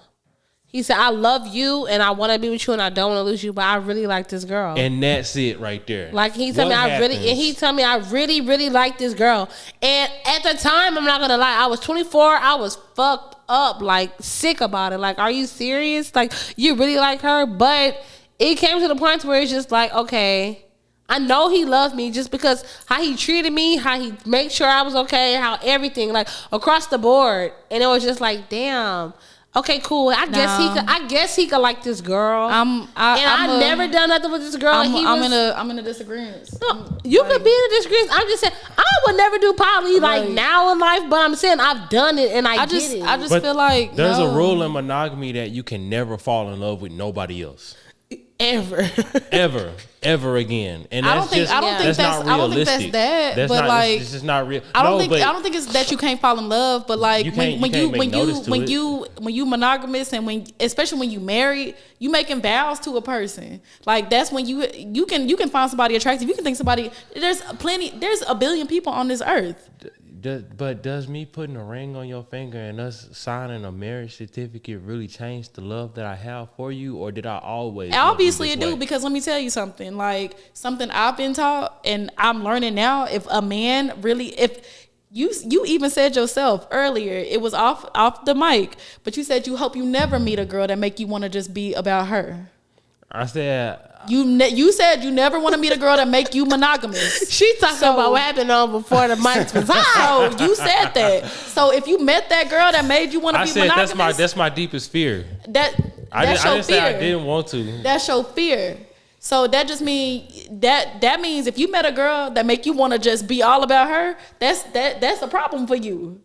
He said, I love you and I want to be with you and I don't want to lose you, but I really like this girl. And that's it right there. Like, he told me I really, really like this girl. And at the time, I'm not going to lie, I was 24. I was fucked up, like, sick about it. Like, are you serious? Like, you really like her? But it came to the point where it's just like, okay, I know he loved me just because how he treated me, how he made sure I was okay, how everything, like, across the board. And it was just like, damn. Okay, cool. I guess he could like this girl. I've never done nothing with this girl. I'm in a disagreement. No, you could be in a disagreement. I'm just saying I would never do poly like now in life, but I'm saying I've done it and I get it. I just feel like there's a rule in monogamy that you can never fall in love with nobody else. Ever again. And I don't think that's that. That's but not, like, this is not real. I don't think it's that you can't fall in love, but like when you monogamous, and especially when you married, you making vows to a person. Like, that's when you can find somebody attractive. You can think somebody, there's a billion people on this earth. But does me putting a ring on your finger and us signing a marriage certificate really change the love that I have for you, or did I always? Obviously it do, because let me tell you something. Like, something I've been taught and I'm learning now. If a man really, You even said yourself earlier, it was off the mic, but you said you hope you never meet a girl that make you want to just be about her. I said you said you never want to meet a girl that make you monogamous. She talking about what happened on before the mics was hot. So you said that. So if you met that girl that made you want to be monogamous, that's my deepest fear. I didn't say I didn't want to. That's your fear. So that just means that means if you met a girl that make you want to just be all about her, that's a problem for you.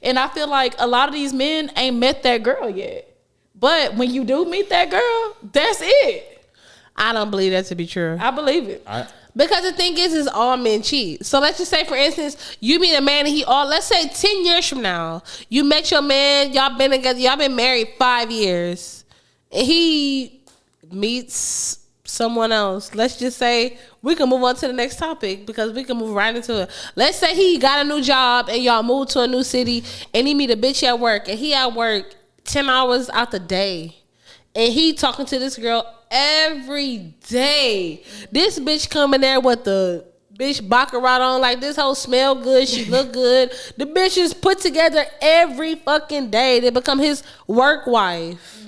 And I feel like a lot of these men ain't met that girl yet. But when you do meet that girl, that's it. I don't believe that to be true. I believe it. Because the thing is all men cheat. So let's just say, for instance, you meet a man and let's say 10 years from now, you met your man, y'all been together, y'all been married 5 years, and he meets someone else. Let's just say we can move on to the next topic because we can move right into it. Let's say he got a new job and y'all moved to a new city and he meet a bitch at work and he at work 10 hours out the day and he talking to this girl every day. This bitch coming there with the bitch baccarat on, like this whole smell good, she look good. The bitch is put together every fucking day. They become his work wife.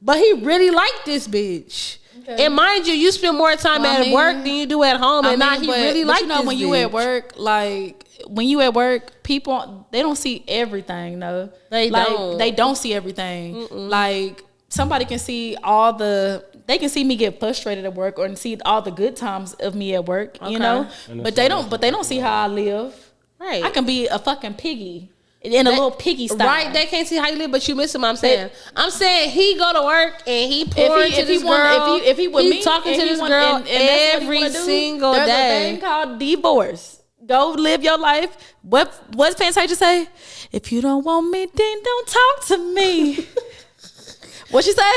But he really liked this bitch. Okay. And mind you spend more time at work than you do at home, and he really likes this when bitch. You at work, like when you at work, people they don't see everything. No, they don't see everything. Mm-mm. Like somebody can see they can see me get frustrated at work or see all the good times of me at work. Okay. You know, but they don't see how I live. Right, I can be a fucking piggy. In a little piggy style. Right, they can't see how you live, but you missing what I'm saying. I'm saying he go to work and he pouring to this girl. If he with me, talking to this girl and every single day. There's a thing called divorce. Go live your life. What's Fantasia say? If you don't want me, then don't talk to me. What she say?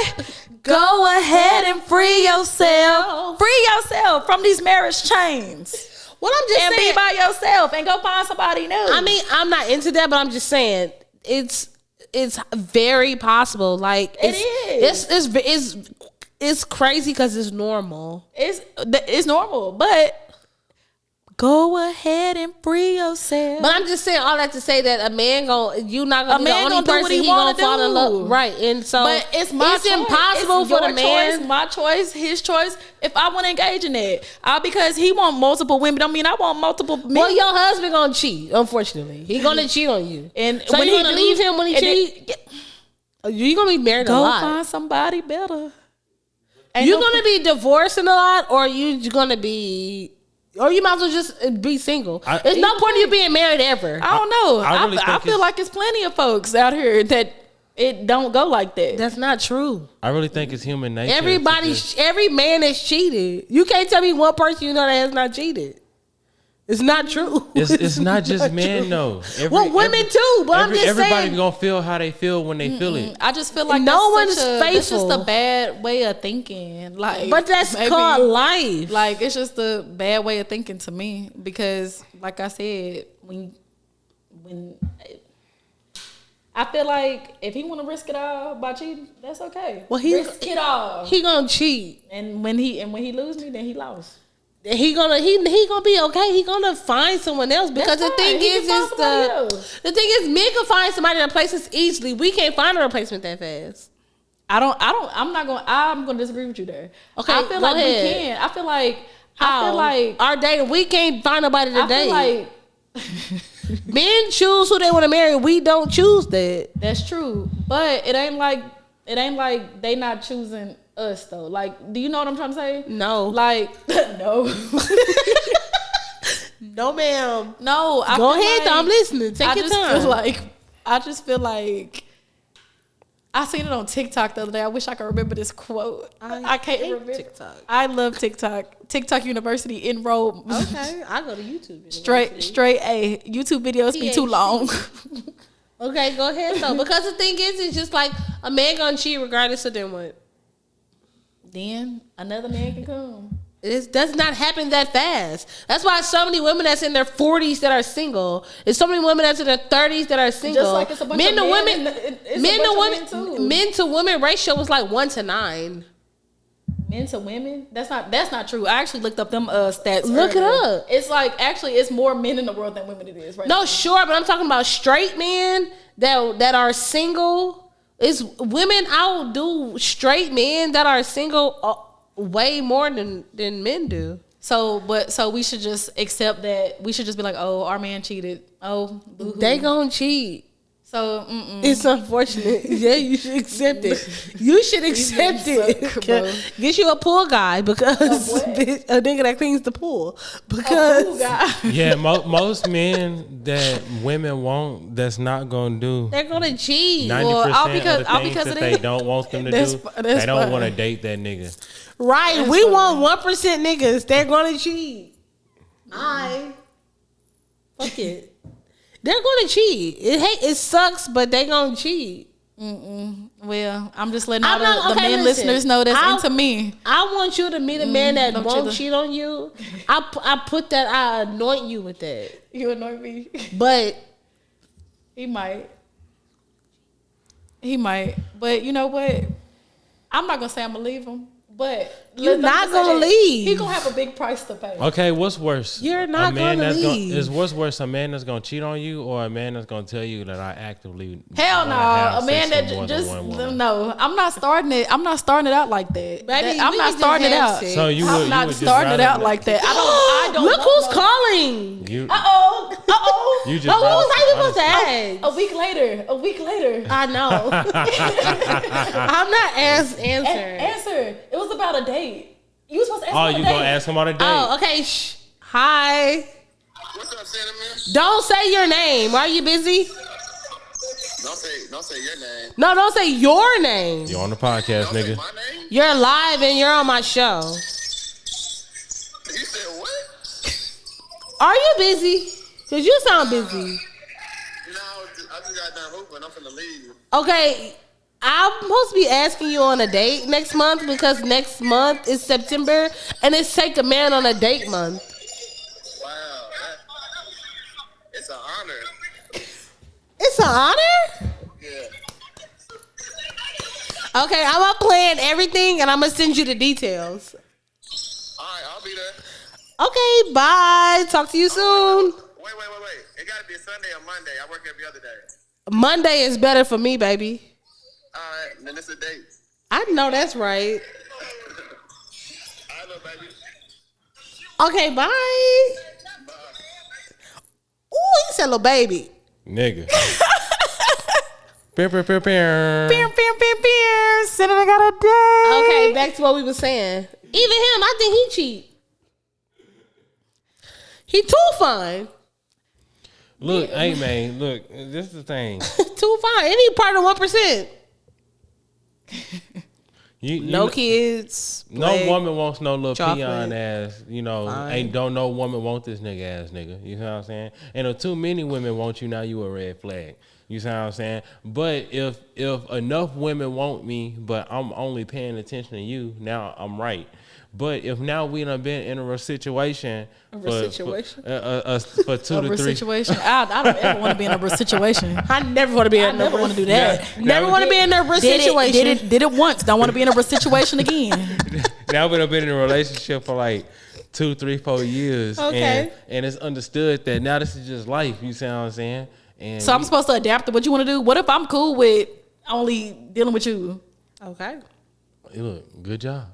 Go ahead and free yourself. Free yourself from these marriage chains. Well, I'm just saying, be by yourself and go find somebody new. I mean, I'm not into that, but I'm just saying it's very possible. Like it's crazy because it's normal. It's normal, but go ahead and free yourself. But I'm just saying all that to say that you not gonna be the only person he gonna fall in love, right? And so, but it's impossible for the man. Choice, my choice, his choice. If I want to engage in it, because he want multiple women, don't mean I want multiple men. Well, your husband gonna cheat. Unfortunately, he gonna cheat on you. And so you gonna leave him when he cheat? You gonna be married a lot. Go find somebody better. You gonna be divorcing a lot, or you gonna be? Or you might as well just be single. There's no point in you being married ever. I don't know. I feel like it's plenty of folks out here that it don't go like that. That's not true. I really think it's human nature. Every man has cheated. You can't tell me one person you know that has not cheated. It's not true. It's not just men, though. Women too. But I'm just saying, everybody gonna feel how they feel when they feel it. I just feel like no one's faithful. That's just a bad way of thinking. Like, but that's called life. Like, it's just a bad way of thinking to me because, like I said, when I feel like if he want to risk it all by cheating, that's okay. Well, risk it all. He gonna cheat, and when he lose me, then he lost. He gonna be okay. He gonna find someone else because the thing is men can find somebody to replace us easily. We can't find a replacement that fast. I'm gonna disagree with you there. Okay, I feel like ahead. we can. I feel like our dating, we can't find nobody to date. Like men choose who they want to marry. We don't choose that. That's true, but it ain't like they not choosing us though. Like, do you know what I'm trying to say? No. Like, no. No, ma'am. No. Go ahead, though. I'm listening. Take your time. I just feel like I seen it on TikTok the other day. I wish I could remember this quote. I can't remember TikTok. I love TikTok. TikTok University enrolled. Okay, I go to YouTube. Straight A. YouTube videos be too long. Okay, go ahead though. Because the thing is, it's just like a man gonna cheat regardless of them what. Then another man can come. It does not happen that fast. That's why so many women that's in their 40s that are single. There's so many women that's in their 30s that are single. Just like it's a bunch of men to women men to women ratio was like 1 to 9. men to women. That's not true. I actually looked up them stats. Look it up. It's like actually it's more men in the world than women it is right No, now. sure, but I'm talking about straight men that are single. It's women outdo straight men that are single way more than men do. So we should just accept that. We should just be like, oh, our man cheated. Oh, boo-hoo. They gonna cheat. So it's unfortunate. Yeah, you should accept it. You should accept it. Get you a pool guy because a nigga that cleans the pool. Because pool guy. Yeah, most men that women want, that's not gonna do. They're gonna cheat. 90% all of because the things that they don't want them to do, they don't want to date that nigga. Right, that's we funny. Want 1% niggas. They're gonna cheat. Fuck it. They're gonna cheat. It sucks, but they gonna cheat. Well, I'm just letting all the men listeners know that's into me. I want you to meet a man that won't cheat on you. I put that. I anoint you with that. You anoint me, but he might. But you know what? I'm not gonna say I'm gonna leave him. But you're not gonna leave. He gonna have a big price to pay. Okay, what's worse? You're not gonna leave. What's worse, a man that's gonna cheat on you, or a man that's gonna tell you that I actively? Hell no, a man that just no. I'm not starting it. I'm not starting it out like that. Baby, I'm not starting it out. So I'm not starting it out like that. I don't. Look who's calling. You just. But what was I supposed to ask? A week later. I know. I'm not answering. Answer. It was about a date. You were supposed to ask him on a date. Oh, you gonna ask him on a date? Oh, okay. Hi. What's up, Cinnamon? Don't say your name. Are you busy? Don't say your name. No, don't say your name. You're on the podcast, don't nigga. Say my name? You're live and you're on my show. You said what? Are you busy? Cause you sound busy. No, I just got done hooping. I'm finna leave. Okay. I'm supposed to be asking you on a date next month because next month is September and it's Take a Man on a Date month. Wow. It's an honor. It's an honor? Yeah. Okay, I'm going to plan everything and I'm going to send you the details. All right, I'll be there. Okay, bye. Talk to you soon. Wait. It got to be a Sunday or Monday. I work every other day. Monday is better for me, baby. All right, then it's a date. I know that's right. I know, baby. Okay, bye. Bye. Ooh, you said little baby. Nigga. Cinnamon got a date. Okay, back to what we were saying. Even him, I think he cheat. He too fine. Look, hey man, look, this is the thing. Too fine. Any part of 1%. No kids. No woman wants no little chocolate, peon ass, don't no woman want this nigga ass nigga. You know what I'm saying? And if too many women want you, now you a red flag. You see what I'm saying? But if enough women want me, but I'm only paying attention to you, now I'm right. But if now we done been in a situation for 2 to 3 situation. I don't ever want to be in a situation. I never want to be in. I never want to do that. Never want to be in a situation. Did it once. Don't want to be in a situation again. Now we done been in a relationship for like 2, 3, 4 years. Okay. And it's understood that now this is just life. You see what I'm saying? And so I'm supposed to adapt to what you want to do. What if I'm cool with only dealing with you? Okay. Look, good job.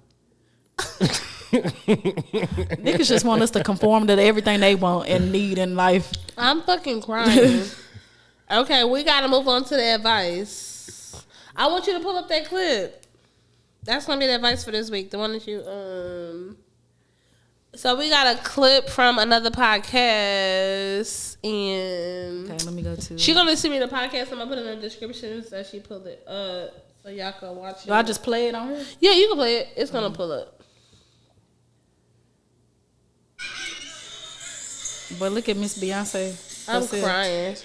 Niggas just want us to conform to everything they want and need in life. I'm fucking crying. Okay, we gotta move on to the advice. I want you to pull up that clip. That's gonna be the advice for this week. The one that you So we got a clip from another podcast, and okay, let me go to. She gonna send me the podcast. I'm gonna put it in the description so she pulled it up so y'all can watch it. Do I just play it on her? Yeah, you can play it. It's gonna pull up. But look at Miss Beyonce. I'm crying.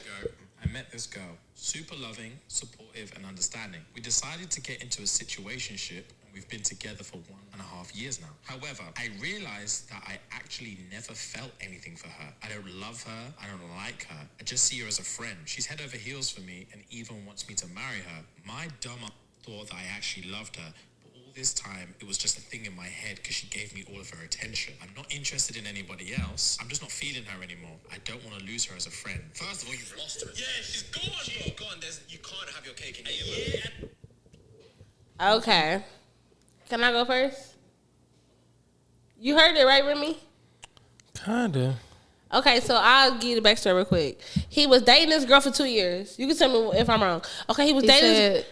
I met this girl, super loving, supportive, and understanding. We decided to get into a situationship, and we've been together for 1.5 years now. However, I realized that I actually never felt anything for her. I don't love her. I don't like her. I just see her as a friend. She's head over heels for me and even wants me to marry her. My dumb thought that I actually loved her, but all this time, it was just a thing in my head because she gave me all of her attention. I'm not interested in anybody else. I'm just not feeling her anymore. I don't want to lose her as a friend. First of all, you've lost her. Yeah, she's gone. She's gone. You can't have your cake and eat it. Yeah. Okay. Can I go first? You heard it, right, Remy? Kinda. Okay, so I'll give you the backstory real quick. He was dating this girl for 2 years. You can tell me if I'm wrong. Okay, he was dating said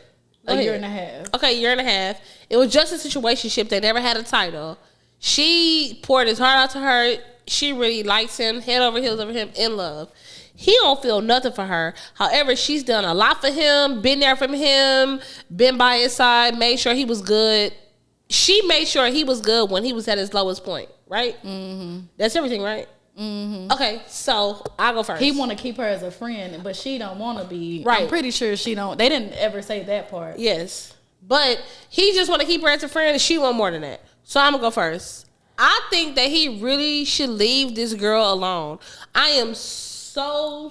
a year and a half. Okay, year and a half. It was just a situationship. They never had a title. She poured his heart out to her. She really likes him, head over heels over him, in love. He don't feel nothing for her. However, she's done a lot for him, been there for him, been by his side, made sure he was good. She made sure he was good when he was at his lowest point, right? Mm-hmm. That's everything, right? Mm-hmm. Okay, so I'll go first. He want to keep her as a friend, but she don't want to be. Right. I'm pretty sure she don't. They didn't ever say that part. Yes, but he just want to keep her as a friend, and she want more than that. So I'm gonna go first. I think that he really should leave this girl alone. I am so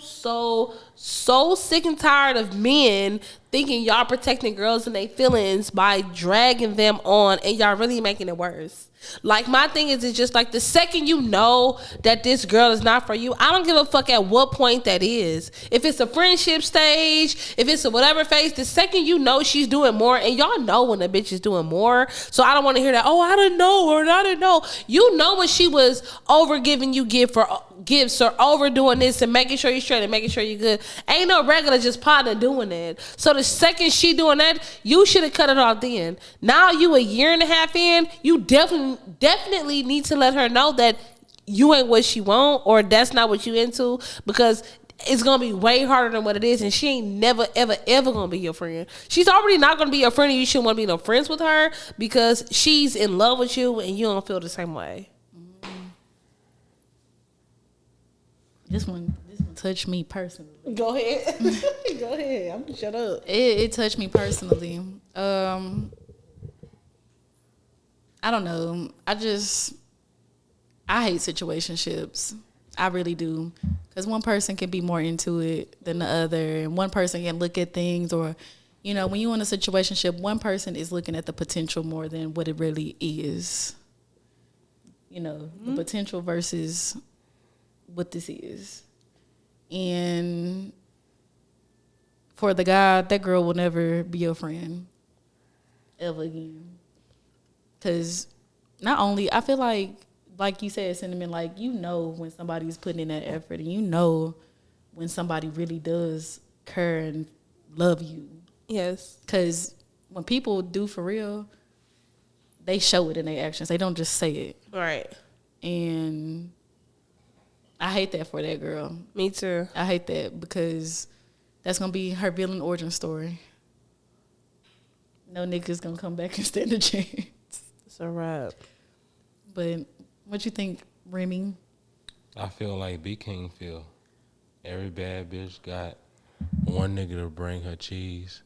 sick and tired of men thinking y'all protecting girls and their feelings by dragging them on, and y'all really making it worse. Like, my thing is, it's just like the second you know that this girl is not for you, I don't give a fuck at what point that is. If it's a friendship stage, if it's a whatever phase, the second you know she's doing more, and y'all know when a bitch is doing more, so I don't want to hear that, oh, I didn't know, or I didn't know. You know when she was over giving you gifts or overdoing this and making sure you're straight and making sure you're good. Ain't no regular just partner doing that. So the second she doing that, you should have cut it off then. Now you a year and a half in, you definitely need to let her know that you ain't what she want, or that's not what you into, because it's gonna be way harder than what it is, and she ain't never ever gonna be your friend. She's already not gonna be your friend, and you shouldn't want to be no friends with her because she's in love with you and you don't feel the same way. This one touched me personally. Go ahead. Go ahead. I'm gonna shut up. It touched me personally. I don't know. I hate situationships. I really do. Because one person can be more into it than the other, and one person can look at things, or, you know, when you're in a situationship, one person is looking at the potential more than what it really is. You know, the potential versus what this is. And for the guy, that girl will never be your friend ever again. Because not only, I feel like you said, Cinnamon, like, you know when somebody's putting in that effort, and you know when somebody really does care and love you. Yes. Because when people do for real, they show it in their actions. They don't just say it. Right. And I hate that for that girl. Me too. I hate that because that's going to be her villain origin story. No nigga's going to come back and stand a chance. It's a wrap. But what you think, Remy? I feel like B King feel. Every bad bitch got one nigga to bring her cheese,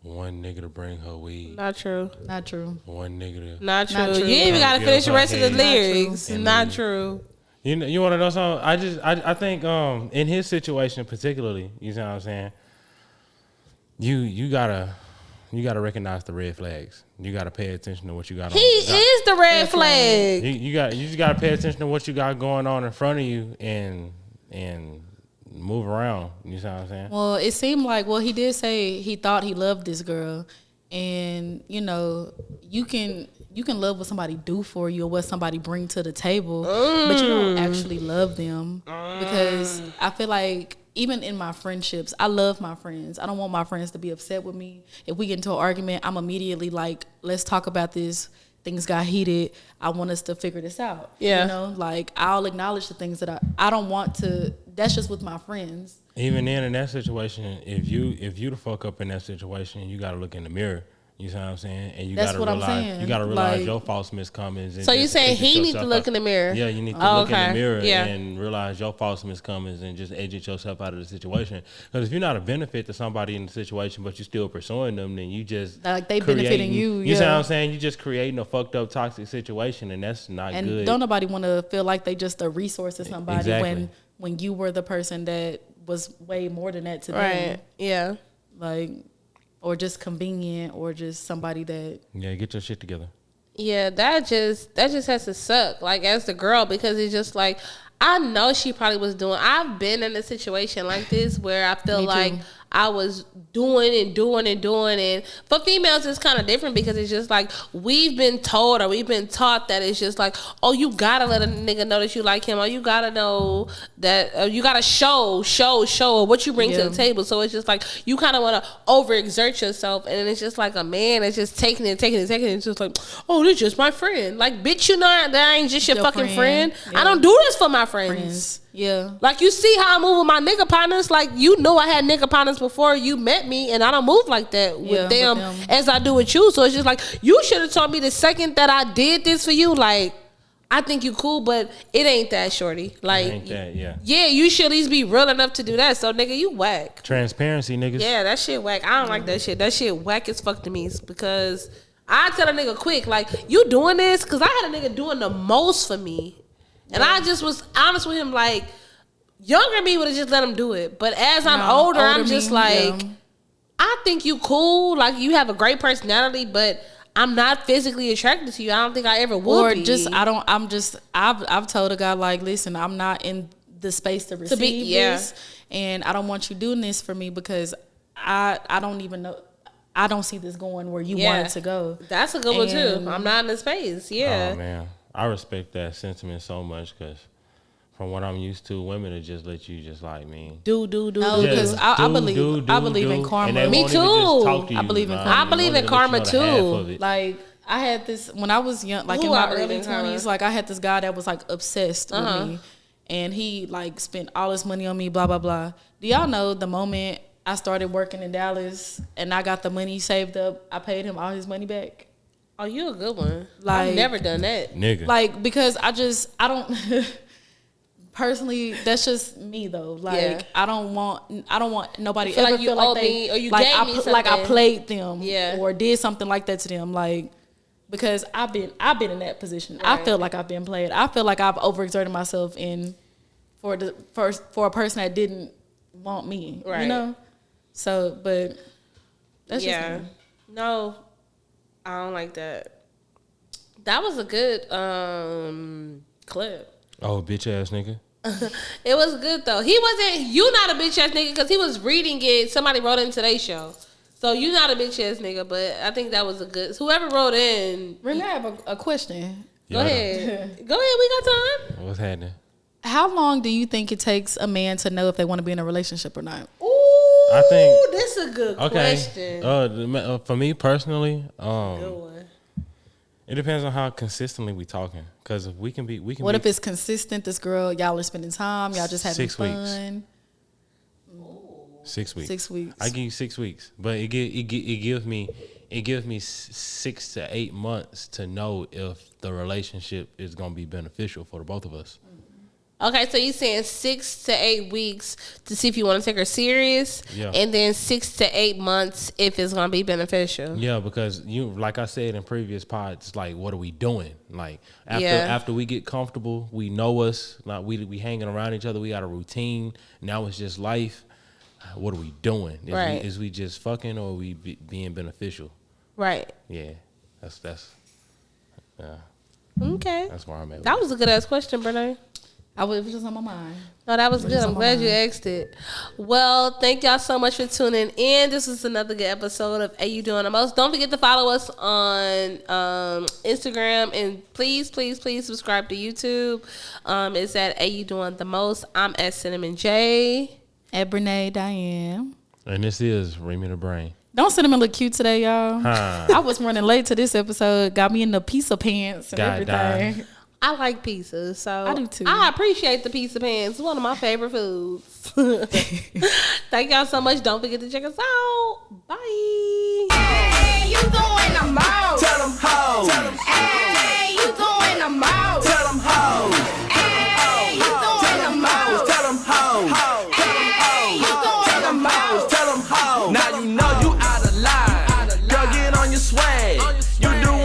one nigga to bring her weed. Not true. Not true. One nigga to... Not true. Not true. You ain't even got to finish the rest of the Not lyrics. true. Not true. You know, you want to know something? I think in his situation particularly, you know what I'm saying? You gotta recognize the red flags. You gotta pay attention to what you got. He is the red flag. You just gotta pay attention to what you got going on in front of you and move around. You know what I'm saying? Well, it seemed like, he did say he thought he loved this girl, and you know, you can love what somebody do for you or what somebody bring to the table, but you don't actually love them. Because I feel like even in my friendships, I love my friends. I don't want my friends to be upset with me. If we get into an argument, I'm immediately like, let's talk about this. Things got heated. I want us to figure this out. Yeah. You know, like, I'll acknowledge the things that I don't want to. That's just with my friends. Even then, in that situation, if you the fuck up in that situation, you gotta look in the mirror. You see what I'm saying? And you That's gotta what I'm realize saying. You gotta realize Like, your false miscomings. And So you saying he needs to look in the mirror? Yeah, you need to look in okay. the mirror Yeah. and realize your false miscomings and just edit yourself out of the situation. Because if you're not a benefit to somebody in the situation, but you're still pursuing them, then you just like they benefiting you. You see what I'm saying? You just creating a fucked up toxic situation, and that's not and good. don't nobody want to feel like they just a resource to somebody Exactly. when you were the person that was way more than that to them. Right. Yeah. Like, or just convenient, or just somebody that get your shit together. Yeah, that just has to suck. Like as the girl, because it's just like I know she probably was doing. I've been in a situation like this where I feel like I was doing, and for females it's kind of different because it's just like we've been told or we've been taught that it's just like, oh, you gotta let a nigga know that you like him, or you gotta know that you gotta show what you bring to the table. So it's just like you kind of want to overexert yourself, and it's just like a man is just taking it. It's just like, oh, this just my friend. Like, bitch, you know that ain't just your fucking friend. I don't do this for my friends. Yeah. Like, you see how I move with my nigga partners? Like, you know I had nigga partners before you met me, and I don't move like that with them as I do with you. So it's just like, you should have told me the second that I did this for you, like, I think you cool, but it ain't that, shorty. Like, it ain't that, yeah, you should at least be real enough to do that. So, nigga, you whack. Transparency, niggas. Yeah, that shit whack. I don't like that shit. That shit whack as fuck to me, because I tell a nigga quick, like, you doing this? Because I had a nigga doing the most for me. And I just was honest with him, like, younger me would have just let him do it. But as I'm older, I'm just like, I think you cool. Like, you have a great personality, but I'm not physically attracted to you. I don't think I ever would be. I've told a guy, like, listen, I'm not in the space to receive this. And I don't want you doing this for me because I don't even know. I don't see this going where you want it to go. That's a good one, too. I'm not in the space. Yeah. Oh, man. I respect that sentiment so much because from what I'm used to, women will just let you just like me. No, because I believe in karma. Me too. I believe in karma. I believe in karma too. Like, I had this when I was young, like in my early 20s. Like, I had this guy that was like obsessed with me, and he like spent all his money on me. Blah blah blah. Do y'all know the moment I started working in Dallas and I got the money saved up, I paid him all his money back? Oh, you a good one. Like, I've never done that. Nigga. Like, because I don't personally, that's just me though. Like, I don't want nobody ever like feel like they me, or you like gave me something. like I played them or did something like that to them. Like, because I've been in that position. Right. I feel like I've been played. I feel like I've overexerted myself for a person that didn't want me. Right. You know? So, but that's just me. No, I don't like that. That was a good clip. Oh, bitch ass nigga. It was good though. He wasn't. You not a bitch ass nigga because he was reading it. Somebody wrote it in today's show. So you not a bitch ass nigga, but I think that was a good. Whoever wrote in. Renee, I have a question. Go ahead. We got time. What's happening? How long do you think it takes a man to know if they want to be in a relationship or not? Ooh, I think this is a good question. For me personally, good one. It depends on how consistently we talking. Because we can be. What if it's consistent? This girl, y'all are spending time. Y'all just having 6 fun. Weeks. 6 weeks. 6 weeks. I give you 6 weeks, but it gives me 6 to 8 months to know if the relationship is gonna be beneficial for the both of us. Okay, so you're saying 6 to 8 weeks to see if you want to take her serious, and then 6 to 8 months if it's gonna be beneficial. Yeah, because like I said in previous pods, like, what are we doing? Like, after we get comfortable, we know us, like we hanging around each other, we got a routine. Now it's just life. What are we doing? Is we just fucking, or are we being beneficial? Right. Yeah, that's okay. That's where I'm at. That was a good ass question, Branee. It was just on my mind. No, that was good. I'm glad you asked it. Well, thank y'all so much for tuning in. This is another good episode of You Doing the Most. Don't forget to follow us on Instagram, and please subscribe to YouTube. It's at You Doing the Most. I'm at Cinnamon J. At Branee Diane. And this is Remy the Brain. Don't Cinnamon look cute today, y'all. I was running late to this episode. Got me in the pizza pants and everything. I like pizzas, so I do too. I appreciate the pizza pants. It's one of my favorite foods. Thank y'all so much. Don't forget to check us out. Bye. Hey, you doing the most. Tell them hoes. Hey, you doing the most. Tell them hoes. Hey, you doing the most. Tell them hoes. Hey, you doing the most. Tell them hoes. Now you know you out of line. Girl, get on your swag. You do